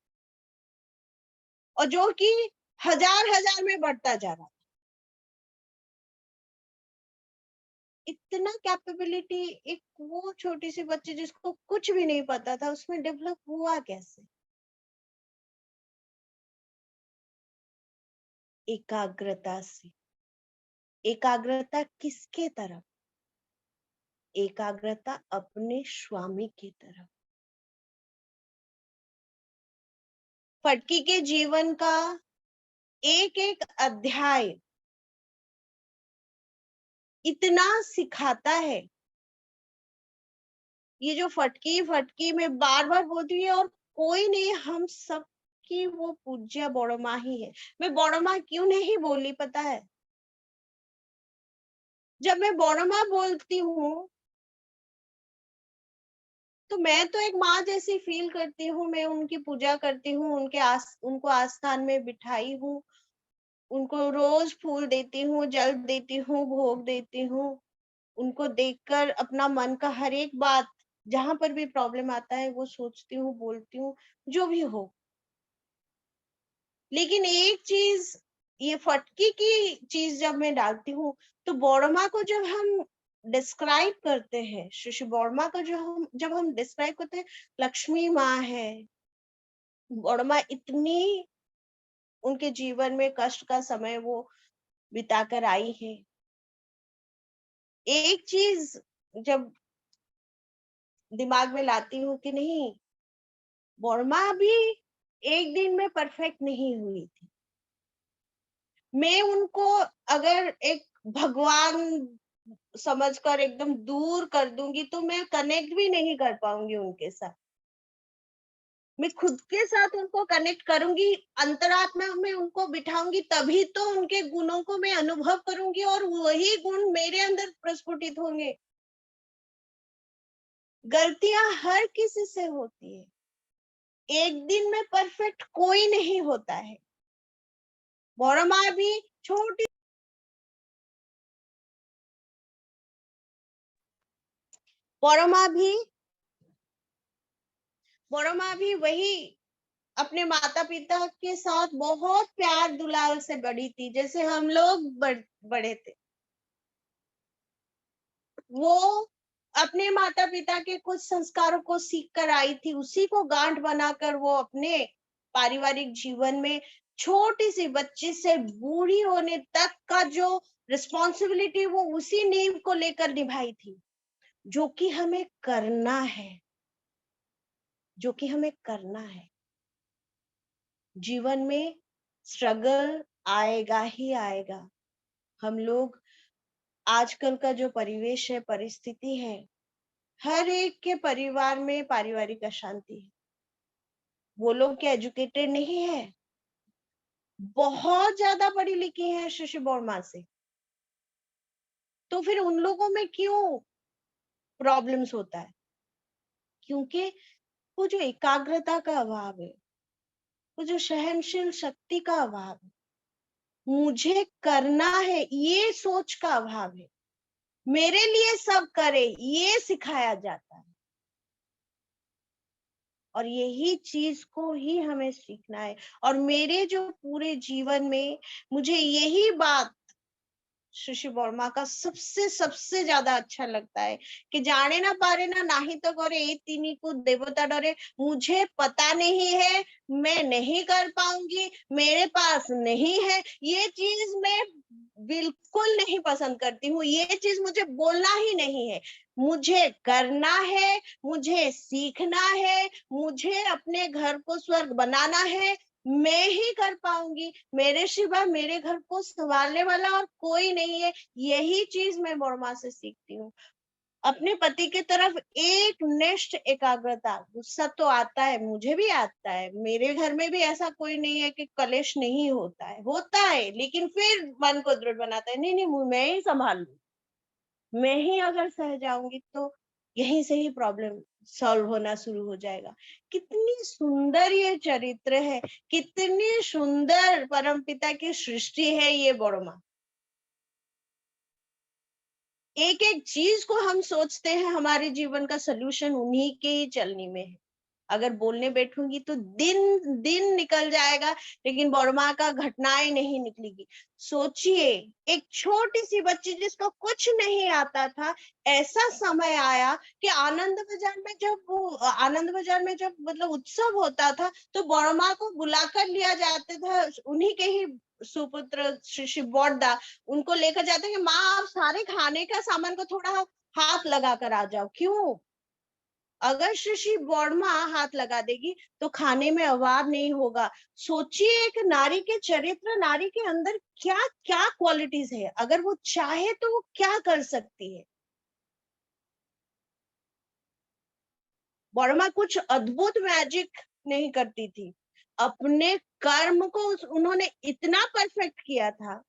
और जो कि हजार हजार में बढ़ता जा रहा था। इतना कैपेबिलिटी एक वो छोटी सी बच्ची जिसको कुछ भी नहीं पता था, उसमें डेवलप हुआ कैसे? एकाग्रता से। एकाग्रता किसके तरफ? एकाग्रता अपने स्वामी की तरफ। फटकी के जीवन का एक एक अध्याय इतना सिखाता है। ये जो फटकी फटकी में बार बार बोलती है, और कोई नहीं, हम सब की वो पूज्य बड़ माँ ही है। मैं बड़ माँ क्यों नहीं बोली पता है? जब मैं बड़ माँ बोलती हूँ तो मैं तो एक माँ जैसी फील करती हूँ। मैं उनकी पूजा करती हूँ, उनको आस्थान में बिठाई हूँ, उनको रोज फूल देती हूँ, जल देती हूँ, भोग देती हूँ। उनको देखकर अपना मन का हर एक बात, जहां पर भी प्रॉब्लम आता है वो सोचती हूँ, बोलती हूँ, जो भी हो। लेकिन एक चीज, ये फटकी की चीज जब मैं डालती हूँ, तो बौड़मा को जब हम डिस्क्राइब करते हैं, शिशु बौड़मा को जब हम डिस्क्राइब करते हैं, लक्ष्मी माँ है। बौड़मा इतनी उनके जीवन में कष्ट का समय वो बिताकर आई है। एक चीज जब दिमाग में लाती हूँ कि नहीं, बौड़मा भी एक दिन में परफेक्ट नहीं हुई थी। मैं उनको अगर एक भगवान समझकर एकदम दूर कर दूंगी तो मैं कनेक्ट भी नहीं कर पाऊंगी उनके साथ। मैं खुद के साथ उनको कनेक्ट करूंगी, अंतरात्मा में उनको बिठाऊंगी, तभी तो उनके गुणों को मैं अनुभव करूंगी और वही गुण मेरे अंदर प्रस्फुटित होंगे। गलतियां हर किसी से होती है, एक दिन में परफेक्ट कोई नहीं होता है। बड़मा भी छोटी बड़मा भी बड़मा भी वही अपने माता पिता के साथ बहुत प्यार दुलार से बड़ी थी, जैसे हम लोग बड़े थे। वो अपने माता पिता के कुछ संस्कारों को सीख कर आई थी, उसी को गांठ बनाकर वो अपने पारिवारिक जीवन में छोटी सी बच्ची से बूढ़ी होने तक का जो रिस्पॉन्सिबिलिटी वो उसी नींव को लेकर निभाई थी, जो कि हमें करना है, जो कि हमें करना है। जीवन में स्ट्रगल आएगा ही आएगा। हम लोग आजकल का जो परिवेश है, परिस्थिति है, हर एक के परिवार में पारिवारिक अशांति है। वो लोग क्या एजुकेटेड नहीं है? बहुत ज्यादा पढ़ी लिखी है शिशु बर्मा से, तो फिर उन लोगों में क्यों प्रॉब्लम्स होता है? क्योंकि वो जो एकाग्रता का अभाव है, वो जो सहनशील शक्ति का अभाव है, मुझे करना है ये सोच का अभाव है, मेरे लिए सब करे ये सिखाया जाता है। और यही चीज को ही हमें सीखना है। और मेरे जो पूरे जीवन में मुझे यही बात शिशु वर्मा का सबसे सबसे ज्यादा अच्छा लगता है कि जाने ना पारे ना नाही तो करे ए तिनी को देवता डरे। मुझे पता नहीं है, मैं नहीं कर पाऊंगी, मेरे पास नहीं है, ये चीज मैं बिल्कुल नहीं पसंद करती हूँ। ये चीज मुझे बोलना ही नहीं है, मुझे करना है, मुझे सीखना है, मुझे अपने घर को स्वर्ग बनाना है। मैं ही कर पाऊंगी, मेरे सिवा मेरे घर को संभालने वाला और कोई नहीं है। यही चीज मैं बर्मा से सीखती हूँ। अपने पति की तरफ एक निष्ठ एकाग्रता। गुस्सा तो आता है, मुझे भी आता है, मेरे घर में भी ऐसा कोई नहीं है कि कलेश नहीं होता है, होता है, लेकिन फिर मन को दृढ़ बनाता है, नहीं नहीं मैं ही संभाल लूं। मैं ही अगर सह जाऊंगी तो यहीं से ही प्रॉब्लम सॉल्व होना शुरू हो जाएगा। कितनी सुंदर ये चरित्र है, कितनी सुंदर परमपिता की सृष्टि है ये बड़मा। एक एक चीज को हम सोचते हैं हमारे जीवन का सलूशन उन्हीं के ही चलनी में है। अगर बोलने बैठूंगी तो दिन दिन निकल जाएगा, लेकिन बड़मा का घटनाएं नहीं निकलेगी। सोचिए, एक छोटी सी बच्ची जिसको कुछ नहीं आता था, ऐसा समय आया कि आनंद बाजार में जब मतलब उत्सव होता था, तो बड़मा को बुलाकर लिया जाता था, उन्हीं के ही सुपुत्र श्री बॉडदा उनको लेकर जाते हैं कि माँ आप सारे खाने का सामान को थोड़ा हाथ लगा कर आ जाओ। क्यों? अगर श्री बॉर्मा हाथ लगा देगी तो खाने में अभाव नहीं होगा। सोचिए, एक नारी के चरित्र, नारी के अंदर क्या क्या क्वालिटीज है, अगर वो चाहे तो वो क्या कर सकती है। बर्मा कुछ अद्भुत मैजिक नहीं करती थी, अपने कर्म को उन्होंने इतना परफेक्ट किया था,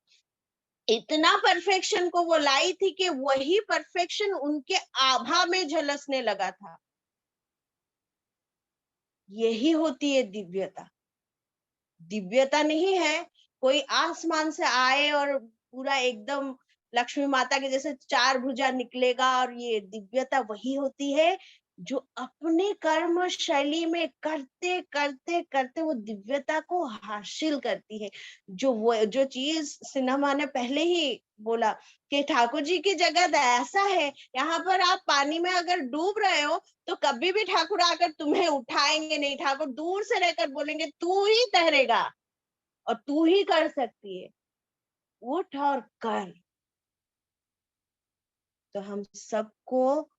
इतना परफेक्शन को वो लाई थी कि वही परफेक्शन उनके आभा में झलसने लगा था। यही होती है दिव्यता। दिव्यता नहीं है कोई आसमान से आए और पूरा एकदम लक्ष्मी माता के जैसे चार भुजा निकलेगा, और ये दिव्यता वही होती है जो अपने कर्म शैली में करते करते करते वो दिव्यता को हासिल करती है। वो जो चीज सिन्हा ने पहले ही बोला कि ठाकुर जी की जगह ऐसा है, यहाँ पर आप पानी में अगर डूब रहे हो तो कभी भी ठाकुर आकर तुम्हें उठाएंगे नहीं, ठाकुर दूर से रहकर बोलेंगे तू ही तैरेगा और तू ही कर सकती है, उठ और कर। तो हम सबको,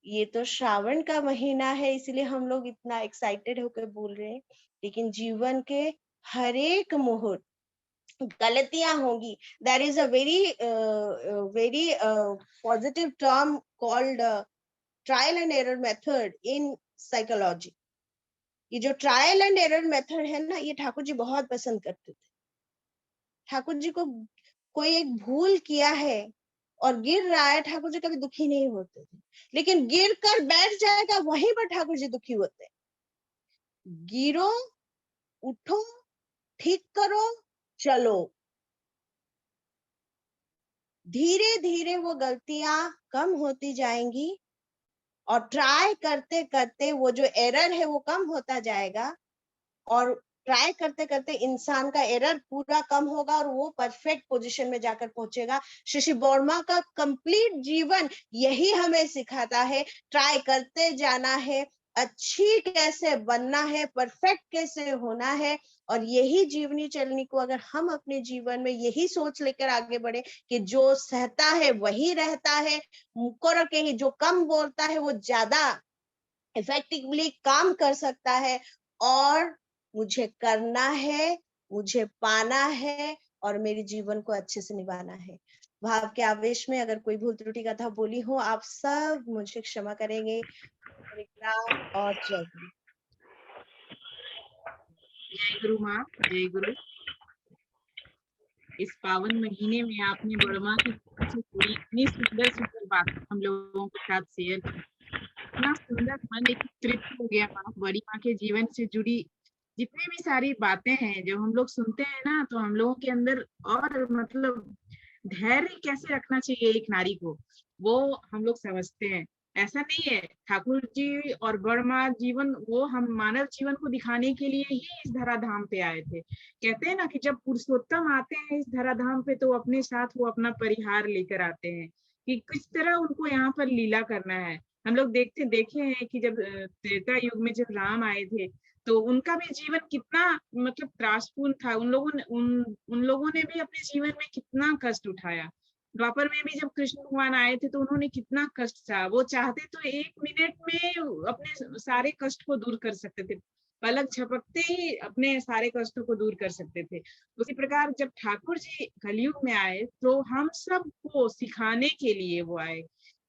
ये तो श्रावण का महीना है इसलिए हम लोग इतना एक्साइटेड होकर बोल रहे हैं, लेकिन जीवन के हर एक मुहूर्त गलतियां होंगी। There is a very positive term called trial and error method in psychology. ये जो ट्रायल एंड एरर मेथड है ना, ये ठाकुर जी बहुत पसंद करते थे। ठाकुर जी को कोई एक भूल किया है और गिर रहा है, ठाकुर जी कभी दुखी नहीं होते थे, लेकिन गिर कर बैठ जाएगा वहीं पर ठाकुर जी दुखी होते हैं। गिरो, उठो, ठीक करो, चलो। धीरे धीरे वो गलतियां कम होती जाएंगी और ट्राई करते करते वो जो एरर है वो कम होता जाएगा, और ट्राई करते करते इंसान का एरर पूरा कम होगा और वो परफेक्ट पोजीशन में जाकर पहुंचेगा। श्री वर्मा का कंप्लीट जीवन यही हमें सिखाता है, ट्राई करते जाना है, अच्छी कैसे बनना है, परफेक्ट कैसे होना है। और यही जीवनी चलनी को अगर हम अपने जीवन में यही सोच लेकर आगे बढ़े कि जो सहता है वही रहता है, मुकर के ही जो कम बोलता है वो ज्यादा इफेक्टिवली काम कर सकता है, और मुझे करना है, मुझे पाना है और मेरे जीवन को अच्छे से निभाना है। भाव के आवेश में अगर कोई भूल त्रुटि कथा बोली हो, आप सब मुझे क्षमा करेंगे। हरे राम और जय गुरु। जय गुरु माँ, जय गुरु। इस पावन महीने में आपने बड़मा की से जुड़ी इतनी सुंदर सुंदर बातें हम लोगों के साथ शेयर की। इतना सुंदर मन एक तृप्त हो गया माँ। बड़ी माँ के जीवन से जुड़ी जितनी भी सारी बातें हैं, जब हम लोग सुनते हैं ना, तो हम लोगों के अंदर और मतलब धैर्य कैसे रखना चाहिए एक नारी को, वो हम लोग समझते हैं। ऐसा नहीं है, ठाकुर जी और बड़मा जीवन वो हम मानव जीवन को दिखाने के लिए ही इस धराधाम पे आए थे। कहते हैं ना कि जब पुरुषोत्तम आते हैं इस धराधाम पे तो अपने साथ वो अपना परिहार लेकर आते हैं कि किस तरह उनको यहाँ पर लीला करना है। हम लोग देखे हैं कि जब त्रेता युग में जब राम आए थे तो उनका भी जीवन कितना मतलब त्रासपूर्ण था। उन लोगों ने भी अपने जीवन में कितना कष्ट उठाया। द्वापर में भी जब कृष्ण भगवान आए थे तो उन्होंने कितना कष्ट सहा। वो चाहते तो 1 मिनट में अपने सारे कष्ट को दूर कर सकते थे, पलक झपकते ही अपने सारे कष्टों को दूर कर सकते थे। उसी प्रकार जब ठाकुर जी कलयुग में आए तो हम सबको सिखाने के लिए वो आए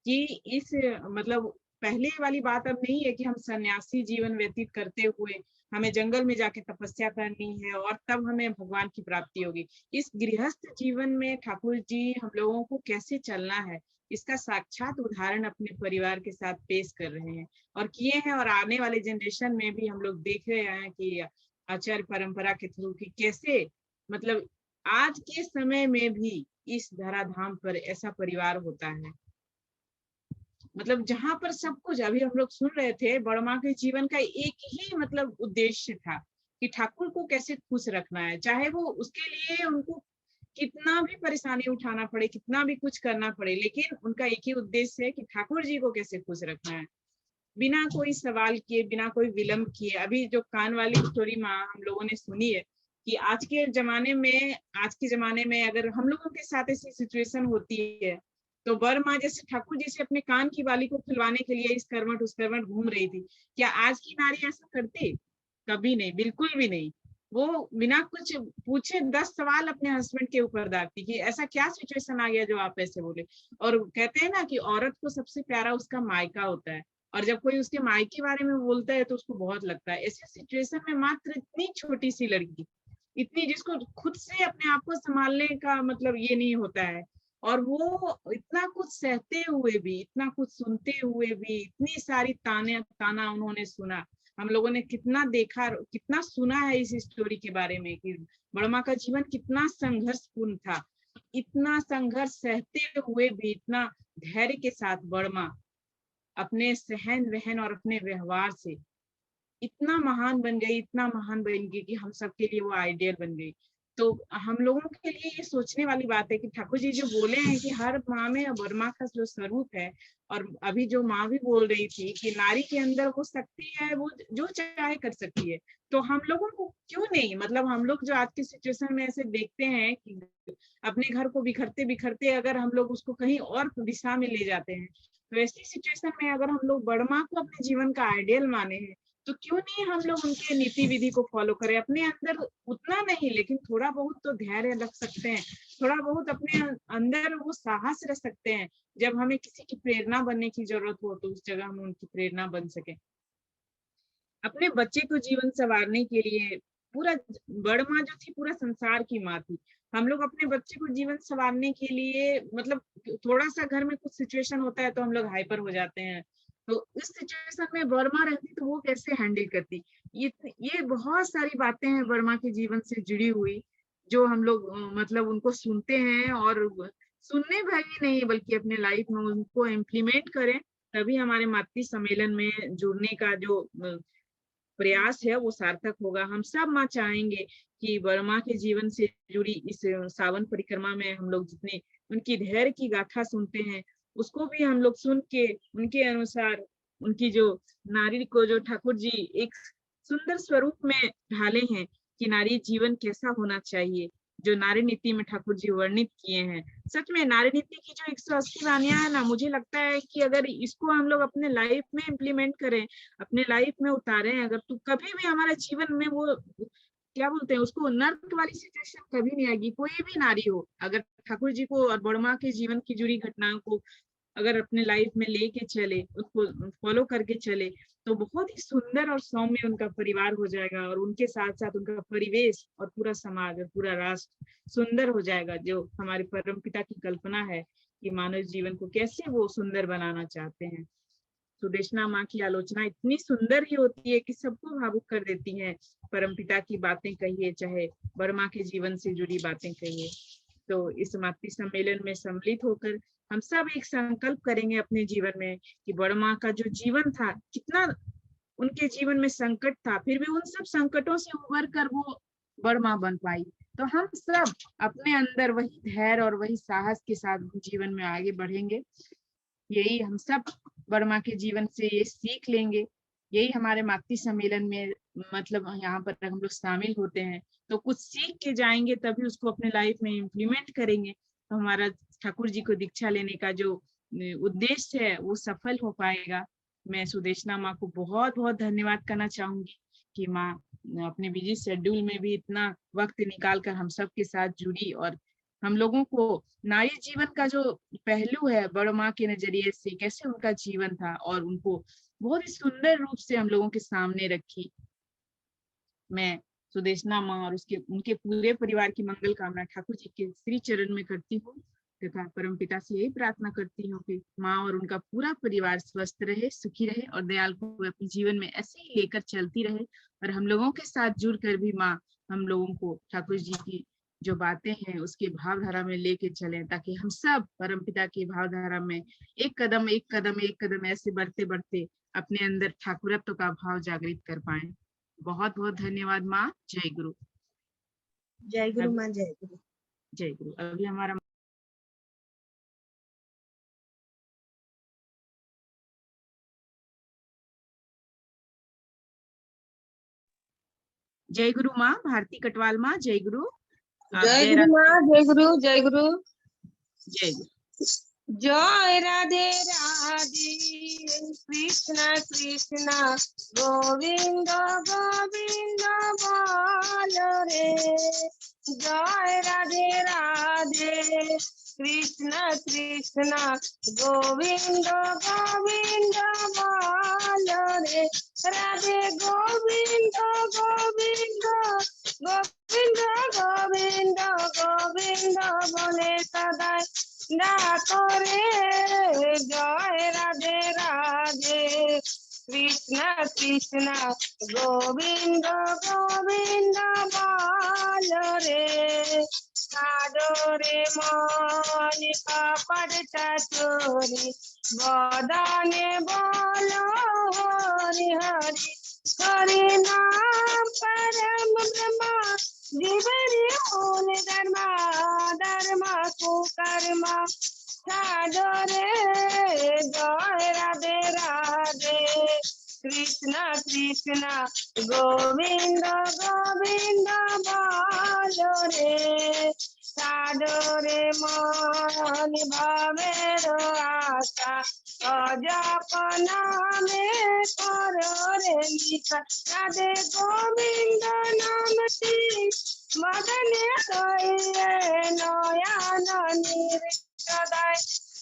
कि इस मतलब पहले वाली बात अब नहीं है कि हम सन्यासी जीवन व्यतीत करते हुए हमें जंगल में जाके तपस्या करनी है और तब हमें भगवान की प्राप्ति होगी। इस गृहस्थ जीवन में ठाकुर जी हम लोगों को कैसे चलना है, इसका साक्षात उदाहरण अपने परिवार के साथ पेश कर रहे हैं और किए हैं। और आने वाले जनरेशन में भी हम लोग देख रहे हैं कि आचार्य परंपरा के थ्रू कि कैसे मतलब आज के समय में भी इस धराधाम पर ऐसा परिवार होता है, मतलब जहां पर सब कुछ। अभी हम लोग सुन रहे थे बड़मा के जीवन का एक ही मतलब उद्देश्य था कि ठाकुर को कैसे खुश रखना है, चाहे वो उसके लिए उनको कितना भी परेशानी उठाना पड़े, कितना भी कुछ करना पड़े, लेकिन उनका एक ही उद्देश्य है कि ठाकुर जी को कैसे खुश रखना है, बिना कोई सवाल किए, बिना कोई विलंब किए। अभी जो कान वाली स्टोरी माँ हम लोगों ने सुनी है कि आज के जमाने में अगर हम लोगों के साथ ऐसी सिचुएशन होती है तो बर माँ जैसे ठाकुर जी से अपने कान की बाली को खुलवाने के लिए इस करवट उस करवट घूम रही थी, क्या आज की नारी ऐसा करती? कभी नहीं, बिल्कुल भी नहीं। वो बिना कुछ पूछे 10 सवाल अपने हस्बैंड के ऊपर दागती कि ऐसा क्या सिचुएशन आ गया जो आप ऐसे बोले। और कहते हैं ना कि औरत को सबसे प्यारा उसका मायका होता है, और जब कोई उसके मायके बारे में बोलता है तो उसको बहुत लगता है। ऐसे सिचुएशन में मात्र इतनी छोटी सी लड़की, इतनी जिसको खुद से अपने आप को संभालने का मतलब ये नहीं होता है, और वो इतना कुछ सहते हुए भी, इतना कुछ सुनते हुए भी, इतनी सारी ताना उन्होंने सुना। हम लोगों ने कितना देखा, कितना सुना है इस स्टोरी के बारे में कि बड़मा का जीवन कितना संघर्षपूर्ण था। इतना संघर्ष सहते हुए भी इतना धैर्य के साथ बड़मा अपने सहन वहन और अपने व्यवहार से इतना महान बन गई, इतना महान बन गई कि हम सबके लिए वो आइडियल बन गई। तो हम लोगों के लिए ये सोचने वाली बात है कि ठाकुर जी जो बोले हैं कि हर माँ में बर्मा का जो स्वरूप है, और अभी जो माँ भी बोल रही थी कि नारी के अंदर वो शक्ति है, वो जो चाहे कर सकती है। तो हम लोगों को क्यों नहीं, मतलब हम लोग जो आज की सिचुएशन में ऐसे देखते हैं कि अपने घर को बिखरते बिखरते अगर हम लोग उसको कहीं और दिशा में ले जाते हैं, तो ऐसी सिचुएशन में अगर हम लोग बड़मा को अपने जीवन का आइडियल माने हैं तो क्यों नहीं हम लोग उनके नीति विधि को फॉलो करें। अपने अंदर उतना नहीं लेकिन थोड़ा बहुत तो धैर्य रख सकते हैं, थोड़ा बहुत अपने अंदर वो साहस रख सकते हैं। जब हमें किसी की प्रेरणा बनने की जरूरत हो तो उस जगह हम उनकी प्रेरणा बन सके। अपने बच्चे को जीवन संवारने के लिए पूरा बड़ माँ जो थी पूरा संसार की माँ थी। हम लोग अपने बच्चे को जीवन संवारने के लिए मतलब थोड़ा-सा घर में कुछ सिचुएशन होता है तो हम लोग हाइपर हो जाते हैं। तो इस सिचुएशन में बर्मा रहती तो वो कैसे हैंडल करती? ये बहुत सारी बातें हैं बर्मा के जीवन से जुड़ी हुई, जो हम लोग मतलब उनको सुनते हैं और सुनने भर ही नहीं बल्कि अपने लाइफ में उनको इम्प्लीमेंट करें, तभी हमारे मातृ सम्मेलन में जुड़ने का जो प्रयास है वो सार्थक होगा। हम सब माँ चाहेंगे कि बर्मा के जीवन से जुड़ी इस सावन परिक्रमा में हम लोग जितने उनकी धैर्य की गाथा सुनते हैं, उसको भी हम लोग सुन के उनके अनुसार उनकी जो नारी को जो ठाकुर जी एक सुंदर स्वरूप में ढाले हैं कि नारी जीवन कैसा होना चाहिए, जो नारी नीति में ठाकुर जी वर्णित किए हैं। सच में नारी नीति की जो 180 वानियाँ है ना, मुझे लगता है कि अगर इसको हम लोग अपने लाइफ में इम्प्लीमेंट करें, अपने लाइफ में उतारें अगर, तो कभी भी हमारे जीवन में वो क्या बोलते हैं उसको, नर्क वाली सिचुएशन कभी नहीं आएगी। कोई भी नारी हो, अगर ठाकुर जी को और बड़मा के जीवन की जुड़ी घटनाओं को अगर अपने लाइफ में लेके चले, उसको फॉलो करके चले, तो बहुत ही सुंदर और सौम्य उनका परिवार हो जाएगा और उनके साथ-साथ उनका परिवेश और पूरा समाज और पूरा राष्ट्र सुंदर हो जाएगा, जो हमारे परमपिता की कल्पना है कि मानव जीवन को कैसे वो सुंदर बनाना चाहते हैं। सुदेशना माँ की आलोचना इतनी सुंदर ही होती है कि सबको भावुक कर देती है। परमपिता की बातें कहिए, चाहे बर्मा के जीवन से जुड़ी बातें कहिए। तो इस मातृ सम्मेलन में सम्मिलित होकर हम सब एक संकल्प करेंगे अपने जीवन में कि बड़मा का जो जीवन था, कितना उनके जीवन में संकट था, फिर भी उन सब संकटों से उबर कर वो बड़मा बन पाई। तो हम सब अपने अंदर वही धैर्य और वही साहस के साथ जीवन में आगे बढ़ेंगे। यही हम सब बर्मा के जीवन से ये सीख लेंगे। यही हमारे मातृ सम्मेलन में मतलब यहाँ पर हम लोग शामिल होते हैं, तो कुछ सीख के जाएंगे तभी उसको अपने लाइफ में इम्प्लीमेंट करेंगे, तो हमारा ठाकुर जी को दीक्षा लेने का जो उद्देश्य है वो सफल हो पाएगा। मैं सुदेशना माँ को बहुत बहुत धन्यवाद करना चाहूंगी कि माँ अपने बिजी शेड्यूल में भी इतना वक्त निकाल कर हम सब के साथ जुड़ी और हम लोगों को नारी जीवन का जो पहलू है बड़ माँ के नजरिए से कैसे उनका जीवन था और उनको बहुत ही सुंदर रूप से हम लोगों के सामने रखी। मैं सुदेशना माँ और उसके उनके पूरे परिवार की मंगल कामना ठाकुर जी के श्री चरण में करती हूँ तथा परमपिता से यही प्रार्थना करती हूँ कि माँ और उनका पूरा परिवार स्वस्थ रहे, सुखी रहे और दयाल को अपने जीवन में ऐसे ही लेकर चलती रहे और हम लोगों के साथ जुड़कर भी माँ हम लोगों को ठाकुर जी की जो बातें हैं उसके भावधारा में लेके चलें, ताकि हम सब परमपिता की भावधारा में एक कदम ऐसे बढ़ते बढ़ते अपने अंदर ठाकुरत्व का भाव जागृत कर पाए। बहुत बहुत धन्यवाद माँ। जय गुरु। जय गुरु माँ, जय गुरु। जय गुरु। अभी हमारा जय गुरु माँ भारती कटवाल माँ, जय गुरु। जय गुरु माँ, जय गुरु, जय गुरु, जय गुरु। जय राधे राधे कृष्ण कृष्ण गोविंद गोविंद बोलो रे। जय राधे राधे कृष्ण कृष्ण गोविंद गोविंद बोलो रे। राधे गोविंद गोविंद गोविंद गोविंद गोविंद बोले सदा करे। जय राधे राधे कृष्ण कृष्ण गोविंद गोविंद बोलो रे। साधो रे मन कपट चोरी बदने बोलो हरि हरि। हरि नाम परम ब्रह्म जीवरी मूल धर्मा धर्मा कुकर्मा साधो रे। जय राधे राधे कृष्ण कृष्ण गोविंद गोविंद बोलो रे। साधो रे मन भावेरो आशा अजपना में करो रे निशा। राधे गोविंद नाम ती मदन कहिए नयन निरदाय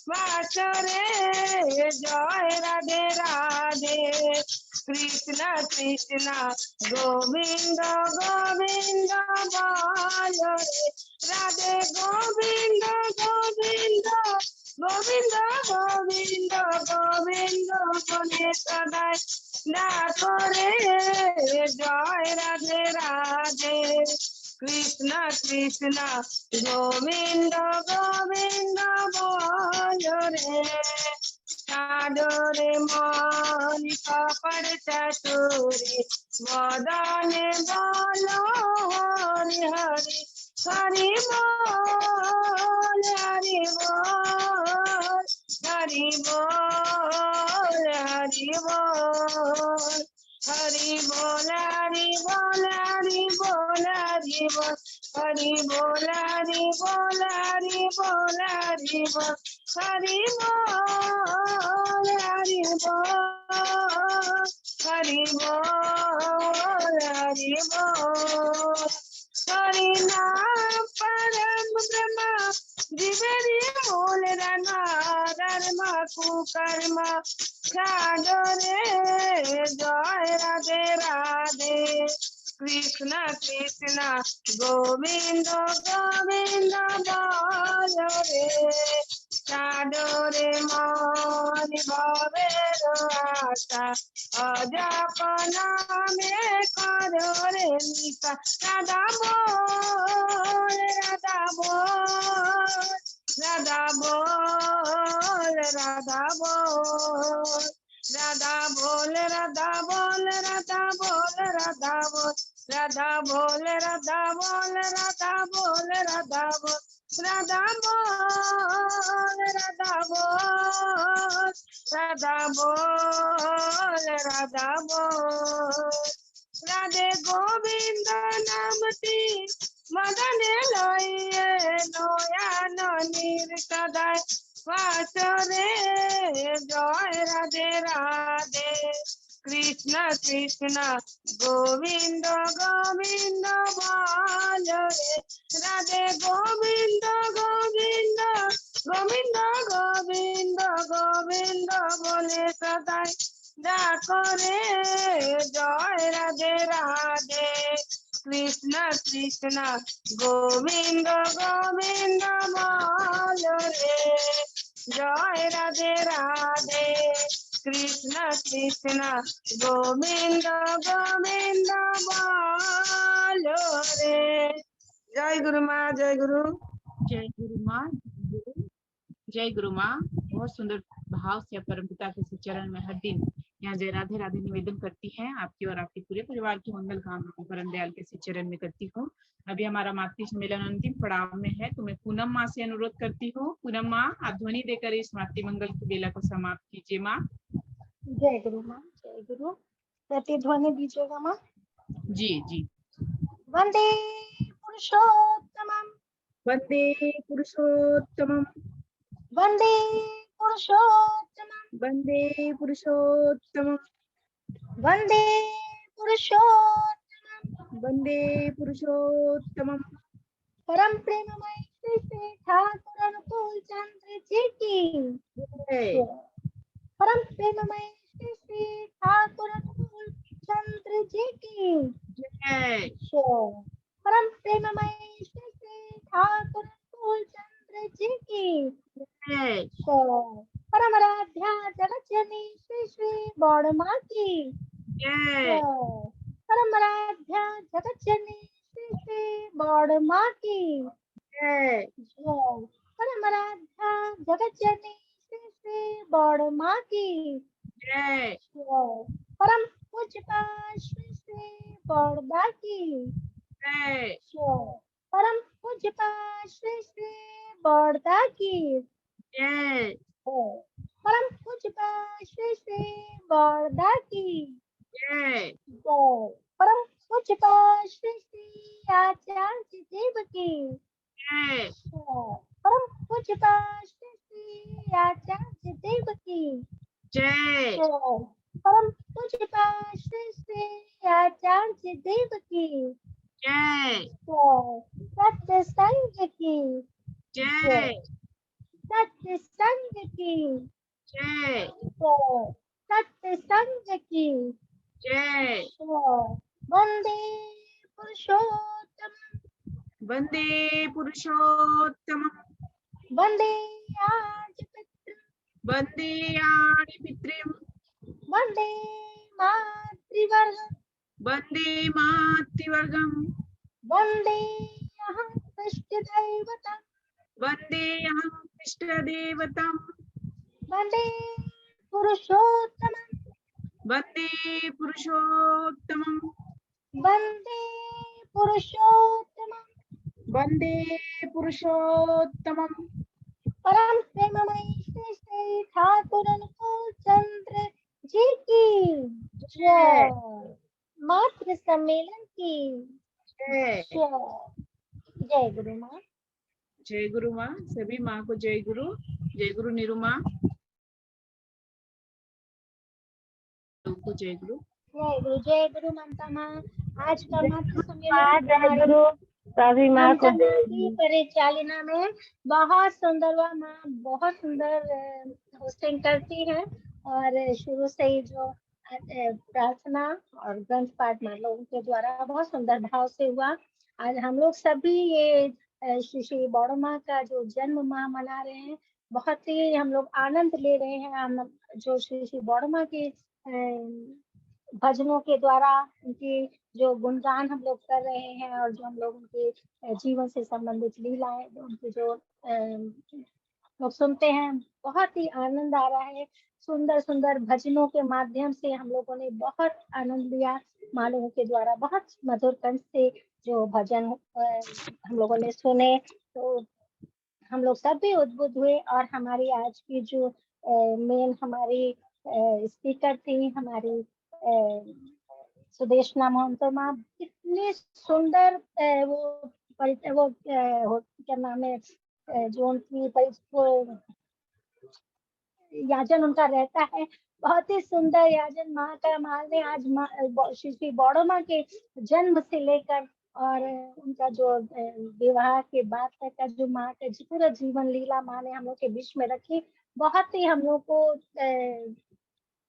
वाचरे। जय राधे राधे कृष्ण कृष्ण गोविंद गोविंद बोलो रे राधे गोविंद गोविंद गोविंद गोविंद गोविंद बोले सदाई डाको रे जय राधे राधे कृष्ण कृष्ण गोविंद गोविंद बोलो रे साधो रे मन कपड़ चतुरी वदने बोलो हरि हरि हरि बोल हरि बोल हरि बोल हरि बोल हरि बोल हरि बोल हरि बोल हरि बोल हरि बोल हरि बोल हरि बोल हरि बोल हरि बोल हरि बोल हरि बोल हरि बोल हरि नाम परम ब्रह्म जीवरी मूल रना धर्म कुकर्म साधो रे जय राधे राधे कृष्ण कृष्ण गोविंद गोविंद बोलो रे साधो रे मन भवे आशा अजपना में करो रे निशा राधा बोल राधा बोल राधा बोल राधा बोल राधा बोल राधा बोल राधा बोल राधा बोल राधा बोल राधा बोल राधा बोल राधा बोल राधा बोल राधा बोल राधा बोल राधा बोल राधे गोविंद नामती मदन लोइए नोयान निर्कदाय वाचरे जय राधे राधे कृष्ण कृष्ण गोविंद गोविंद बोलो रे राधे गोविंद गोविंद गोविंद गोविंद गोविंद बोले सदाई डाको रे जय राधे राधे कृष्ण कृष्ण गोविंद गोविंद बोलो रे जय राधे राधे कृष्ण कृष्ण गोविंद गोविंद बोलो रे जय गुरु माँ जय गुरु जय गुरु माँ जय गुरु माँ। बहुत सुंदर भाव से परमपिता के चरण में हर दिन यहाँ जय राधे राधे निवेदन करती हैं। आपकी और आपके पूरे परिवार की मंगल कामना परम दयाल के चरण में करती हूँ। अभी हमारा मातृ सम्मेलन अंतिम पड़ाव में है, तो मैं पूनम माँ से अनुरोध करती हूँ। पूनम माँ, आप ध्वनि देकर इस मातृ मंगल की बेला को समाप्त कीजिए माँ। जय गुरु माँ जय गुरु। प्रतिध्वनि दीजिएगा माँ। जी जी। वंदे पुरुषोत्तमम वंदे पुरुषोत्तमम वंदे पुरुषोत्तमम वंदे पुरुषोत्तमम वंदे पुरुषोत्तमम वंदे पुरुषोत्तमम। परम प्रेममय श्री श्री ठाकुर अनुकूल चंद्र जी की जय। परम प्रेममय श्री श्री ठाकुर अनुकूल चंद्र जी की जय। परम प्रेममय श्री श्री ठाकुर अनुकूल चंद्र जी की जय। परम आराध्या जगत जननी श्री श्री बौड़ माँ की जय। परम आराध्या जगत जननी श्री श्री बौड़ माँ की जय। परम आराध्या जगत जननी श्री श्री बौड़ माँ की जय। परम पूज्यपा श्री श्री बौड़दा की जय। परम पूज्यपा श्री श्री बौड़दा की जय। परम पूज्यपा श्री श्री बौड़दा की जय। परम पूज्यपा श्री श्री आचार्य देव की जय। परम पूज्यपा श्री श्री आचार्य देव की जय। परम पूज्यपा श्री श्री आचार्य देव की जय। सत्य संग की जय। सत्य संग की जय। सत्य संग की जय। वंदे पुरुषोत्तम, वंदे पुरुषोत्तम, वंदे आज पितृ, वंदे यानि पितृम, वंदे मातृवर्ग, वंदे मातृवर्गम, वंदे अहं इष्टदैवतम्, वंदे अहं इष्टदेवतम, वंदे पुरुषोत्तमं, वंदे पुरुषोत्तमम, वंदे पुरुषोत्तमं। वंदे पुरुषोत्तमम। परम प्रेममयी श्री श्री ठाकुर अनुकूल चंद्र जी की जय। मातृ सम्मेलन की जय। जय। जय गुरु माँ। जय गुरु माँ। सभी माँ को जय गुरु। जय गुरु निरुमा को जय गुरु। जय गुरु ममता माँ। आज का मातृ जय सम्मेलन हमारी गुरु सभी माँ को ममता माँ की परिचालना में बहुत सुंदर हुआ। माँ बहुत सुंदर होस्टिंग करती है और शुरू से ही जो प्रार्थना और ग्रंथ पाठ माँ लोगों के द्वारा बहुत सुंदर भाव से हुआ। आज हम लोग सभी ये श्री श्री बौड़ो माँ का जो जन्म माह मना रहे हैं, बहुत ही हम लोग आनंद ले रहे हैं। हम जो श्री श्री बौड़ो माँ के भजनों के द्वारा उनकी जो गुणगान हम लोग कर रहे हैं और जो हम लोग उनके जीवन से संबंधित लीलाएं उनकी जो लोग सुनते हैं, बहुत ही आनंद आ रहा है। सुंदर सुंदर भजनों के माध्यम से हम लोगों ने बहुत आनंद लिया। माँ लोगों के द्वारा बहुत मधुर कंठ से जो भजन हम लोगों ने सुने, तो हम लोग सब भी उद्बुद्ध हुए। और हमारी आज की जो मेन हमारी स्पीकर थी, हमारी सुदेशना महंतो माँ, कितने सुंदर वो क्या नाम है जो उनकी याजन उनका रहता है, बहुत ही सुंदर याजन माँ का। माँ ने आज श्री श्री बौड़ो माँ के जन्म से लेकर और उनका जो विवाह के बाद तक का जो माँ का पूरा जीवन लीला माँ ने हम लोग के बीच में रखी। बहुत ही हम लोग को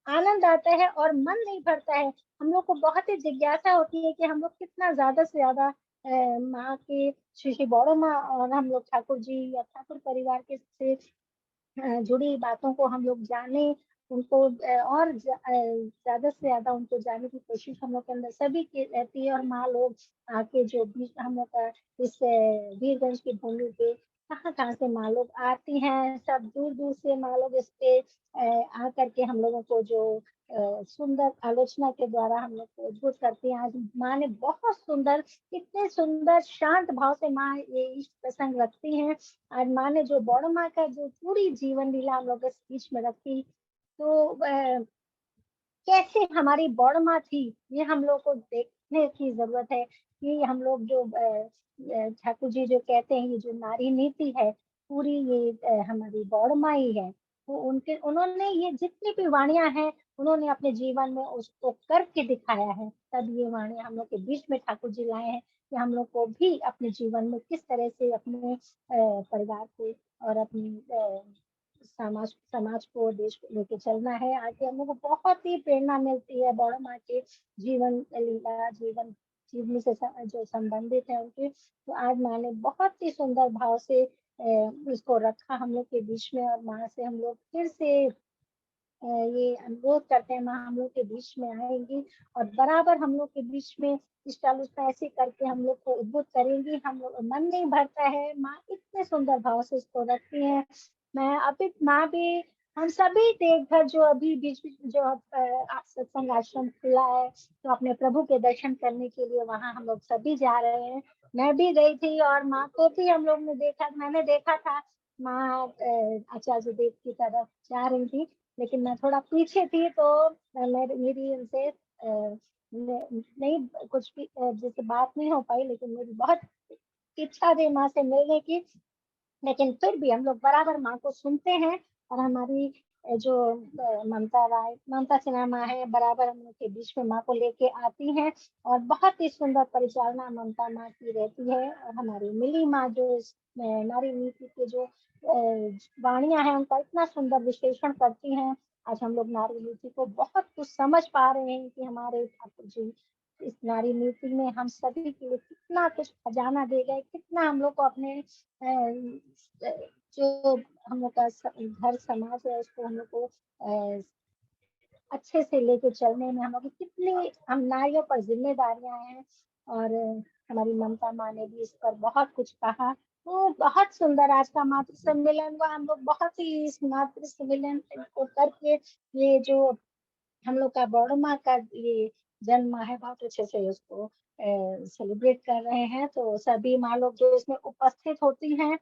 आनंद आता है और मन नहीं भरता है। हम लोग को बहुत ही जिज्ञासा होती है कि हम लोग कितना ज्यादा से ज्यादा माँ के श्री श्री बौड़ो माँ और हम लोग ठाकुर जी या ठाकुर परिवार के से जुड़ी बातों को हम लोग जाने, उनको और ज्यादा से ज्यादा उनको जानने की कोशिश हम लोग के अंदर सभी की रहती है। और माँ लोग आके जो भी हम लोग का इस वीरगंज की भूमि पे कहाँ कहाँ से माँ लोग आती हैं, सब दूर दूर से माँ लोग इस पे आकर के हम लोगों को जो सुंदर आलोचना के द्वारा हम लोग को उद्बुद्ध करती हैं। आज माँ ने बहुत सुंदर, इतने सुंदर शांत भाव से माँ ये इष्ट प्रसंग रखती हैं। आज माँ ने जो बौड़ो माँ का जो पूरी जीवन लीला हम लोग के बीच में रखी, तो कैसे हमारी बौड़ो माँ थी, ये हम लोग को देखने की जरूरत है। कि हम लोग जो ठाकुर जी जो कहते हैं, ये जो नारी नीति है पूरी, ये हमारी बौड़ो माँ ही है। तो उन्होंने ये जितनी भी वाणियां हैं, उन्होंने अपने जीवन में उसको करके दिखाया है। तब ये वाणियां हम लोग के बीच में ठाकुर जी लाए हैं कि हम लोग को भी अपने जीवन में किस तरह से अपने परिवार को और अपनी समाज को, देश को लेके चलना है। आगे हम लोग को बहुत ही प्रेरणा मिलती है बौड़ो माँ के जीवन लीला, जीवनी से जो संबंधित है उनके। तो आज माँ ने बहुत ही सुंदर भाव से इसको रखा हम लोग के बीच में। और माँ से हम लोग फिर से ये अनुरोध करते हैं, माँ हम लोग के बीच में आएंगी और बराबर हम लोग के बीच में इस आलोचना ऐसे करके हम लोग को उद्बुद्ध करेंगी। हम लोग मन नहीं भरता है, माँ इतने सुंदर भाव से इसको रखती हैं। मैं अभी माँ भी, हम सभी देवघर जो अभी बीच जो सत्संग आश्रम खुला है, तो अपने प्रभु के दर्शन करने के लिए वहाँ हम लोग सभी जा रहे हैं। मैं भी गई थी और माँ को भी हम लोग ने देखा, मैंने देखा था माँ आचार्य देव की तरफ जा रही थी, लेकिन मैं थोड़ा पीछे थी। तो मेरी उनसे नहीं कुछ भी जैसे बात नहीं हो पाई, लेकिन मेरी बहुत इच्छा थी माँ से मिलने की। लेकिन फिर भी हम लोग बराबर माँ को सुनते हैं। और हमारी जो ममता सिन्हा माँ है, बराबर हम लोग के बीच में माँ को लेके आती हैं। और बहुत ही सुंदर परिचालना ममता माँ की रहती है। और हमारी मिली माँ जो नारी नीति के जो वाणियां हैं, उनका इतना सुंदर विश्लेषण करती हैं। आज हम लोग नारी नीति को बहुत कुछ समझ पा रहे हैं कि हमारे ठाकुर जी इस नारी नीति में हम सभी के लिए कितना कुछ खजाना दे गए, कितना हम लोग को अपने जो हम लोग का घर समाज है उसको हम लोग को अच्छे से लेके चलने में हम लोग की कितनी हम नारियों पर जिम्मेदारियां हैं। और हमारी ममता माँ ने भी इस पर बहुत कुछ कहा। तो बहुत सुंदर आज का मातृ सम्मेलन हुआ। हम लोग बहुत ही इस मातृ सम्मेलन को करके ये जो हम लोग का बौड़ माँ का ये जन्म है बहुत अच्छे से उसको सेलिब्रेट कर रहे हैं। तो सभी माँ लोग जो इसमें उपस्थित होती हैं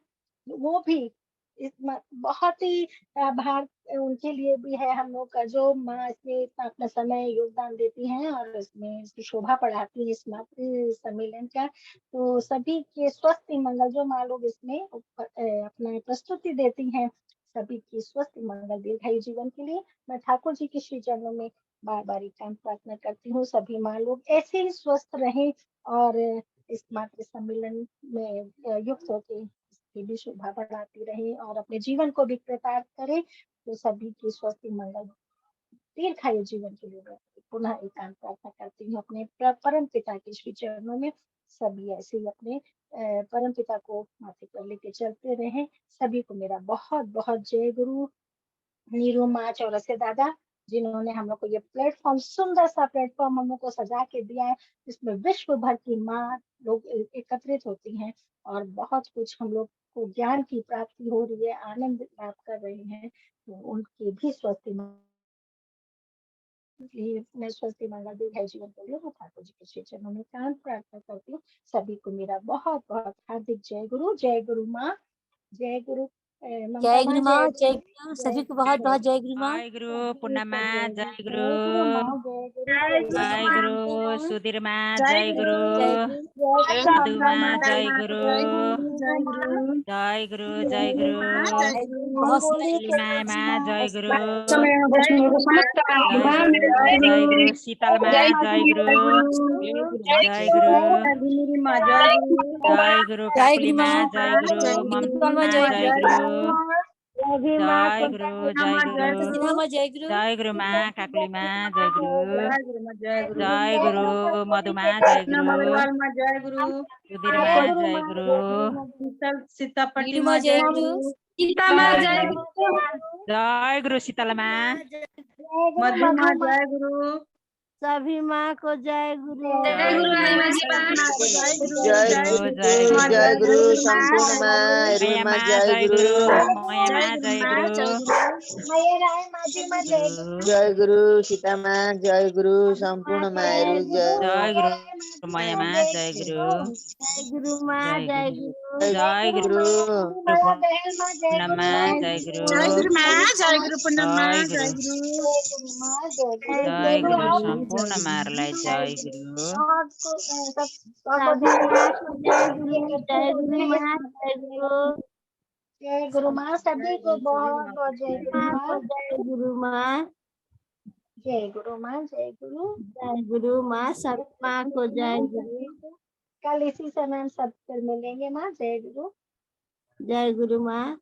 वो भी इस बहुत ही आभार उनके लिए भी है हम लोग का, जो माँ इसमें इतना अपना समय योगदान देती हैं और इसमें इसकी शोभा बढ़ाती है इस मातृ सम्मेलन का। तो सभी के स्वस्थ मंगल, जो माँ लोग इसमें अपना प्रस्तुति देती हैं, सभी की स्वस्थ मंगल दीर्घायु जीवन के लिए मैं ठाकुर जी के श्री चरणों में बार बार काम प्रार्थना करती हूँ। सभी माँ लोग ऐसे ही स्वस्थ रहें और इस मातृ सम्मेलन में युक्त होकर इसकी भी शोभा बढ़ाती रहे और अपने जीवन को भी कृतार्थ करे। तो सभी की स्वस्थ मंगल दीर्घायु जीवन के लिए मैं पुनः एकांत प्रार्थना करती हूँ अपने परम पिता के श्री चरणों में। सभी ऐसे ही अपने परम पिता को माथे पर लेके चलते रहे। सभी को मेरा बहुत बहुत जय गुरु। नीरू माँ चौरसिया दादा जिन्होंने हम लोग को ये प्लेटफॉर्म, सुंदर सा प्लेटफॉर्म हम लोग को सजा के दिया है, जिसमें विश्व भर की माँ लोग एकत्रित होती हैं और बहुत कुछ हम लोग को ज्ञान की प्राप्ति हो रही है, आनंद प्राप्त कर रहे हैं। तो उनके भी मैं स्वस्थ मंगल दीर्घायु जीवन के लिए मैं ठाकुर जी के श्री चरणों में कांत प्रार्थना करती हूँ। सभी को मेरा बहुत बहुत हार्दिक जय गुरु। जय गुरु माँ, जय गुरु ममता जय माँ, गुरु माँ, जय जय गुरु, गुरु। जय सभी को गुरु, बहुत जय बहुत गुरु। जय गुरु माँ। जय गुरु पूर्णिमा, जय गुरु जय गुरु माँ, जय गुरु, जय गुरु जय माँ, गुरु सुधीर माँ, जय जय गुरु। गुरु जय गुरु। जय मधु गुरु माँ, जय माँ, गुरु जय गुरु। नीरू माँ, जय गुरु, जय जय गुरु गुरु माँ, जय जय गुरु। गुरु। बहुत रंगोली काली सारे माँ, चतुर्थी माँ, माँ, जय गुरु जय जय गुरु शीतल माँ, जय गुरु जय गुरु जय गुरु जय काकुली गुरु माँ, माँ। जय गुरु ममता माँ माँ, जय जय गुरु। गुरु रवि माँ, जय गुरु, जय गुरु सिन्हा माँ जय गुरु। जय गुरु माँ, काकुली माँ, जय गुरु जय जय गुरु गुरु मधु रंगोली माँ, जय चतुर्थी गुरु अग्रवाल माँ जय गुरु। सुधीर जय माँ, गुरु जय माँ, गुरु जय गुरु, सीतापति नीरू माँ माँ जय जय गुरु। गुरु। जय जय गुरु गुरु, जय गुरु, जय गुरु शीतल माँ, जय गुरु मधु माँ मधु माँ, जय गुरु। सभी माँ को जय गुरु। जय गुरु जय लालिमा गुरु जी प्रार्थना को जय गुरु। जय जय गुरु, गुरु जय माँ गुरु जय गुरु। संपूर्ण माँ मैया माँ माँ, जय जय गुरु। गुरु मैया जय माँ, गुरु जय माँ गुरु जय गुरु। मैया राय माझी माँ, जय गुरु, जय गुरु सीता माँ जय गुरु माँ संपूर्ण जय माँ जय गुरु। जय गुरु जय मैया गुरु राय माझी मैया माँ, माँ, जय जय गुरु, गुरु जय गुरु माँ जय जय गुरु गुरु। जय जय गुरु गुरु माँ, माया बहन माँ, जय गुरु पूर्णमा, माँ, जय जय गुरु गुरु माँ जय गुरु पूनम माँ जय जय गुरु गुरु। जय गुरु माँ, जय गुरु, जय जय गुरु गुरु आप संपूर्ण मारलाई जय गुरु आपको सब आपको सभी माँ को जय गुरु। जय गुरु जय माँ जय गुरु। गुरु माँ, सभी को बहुत बहुत जय गुरु माँ को माँ, जय गुरु माँ। जय गुरु माँ, जय गुरु। जय गुरु माँ, सभी माँ को जय गुरु। कल इसी समय हम सब फिर मिलेंगे माँ, जय गुरु। जय गुरु माँ।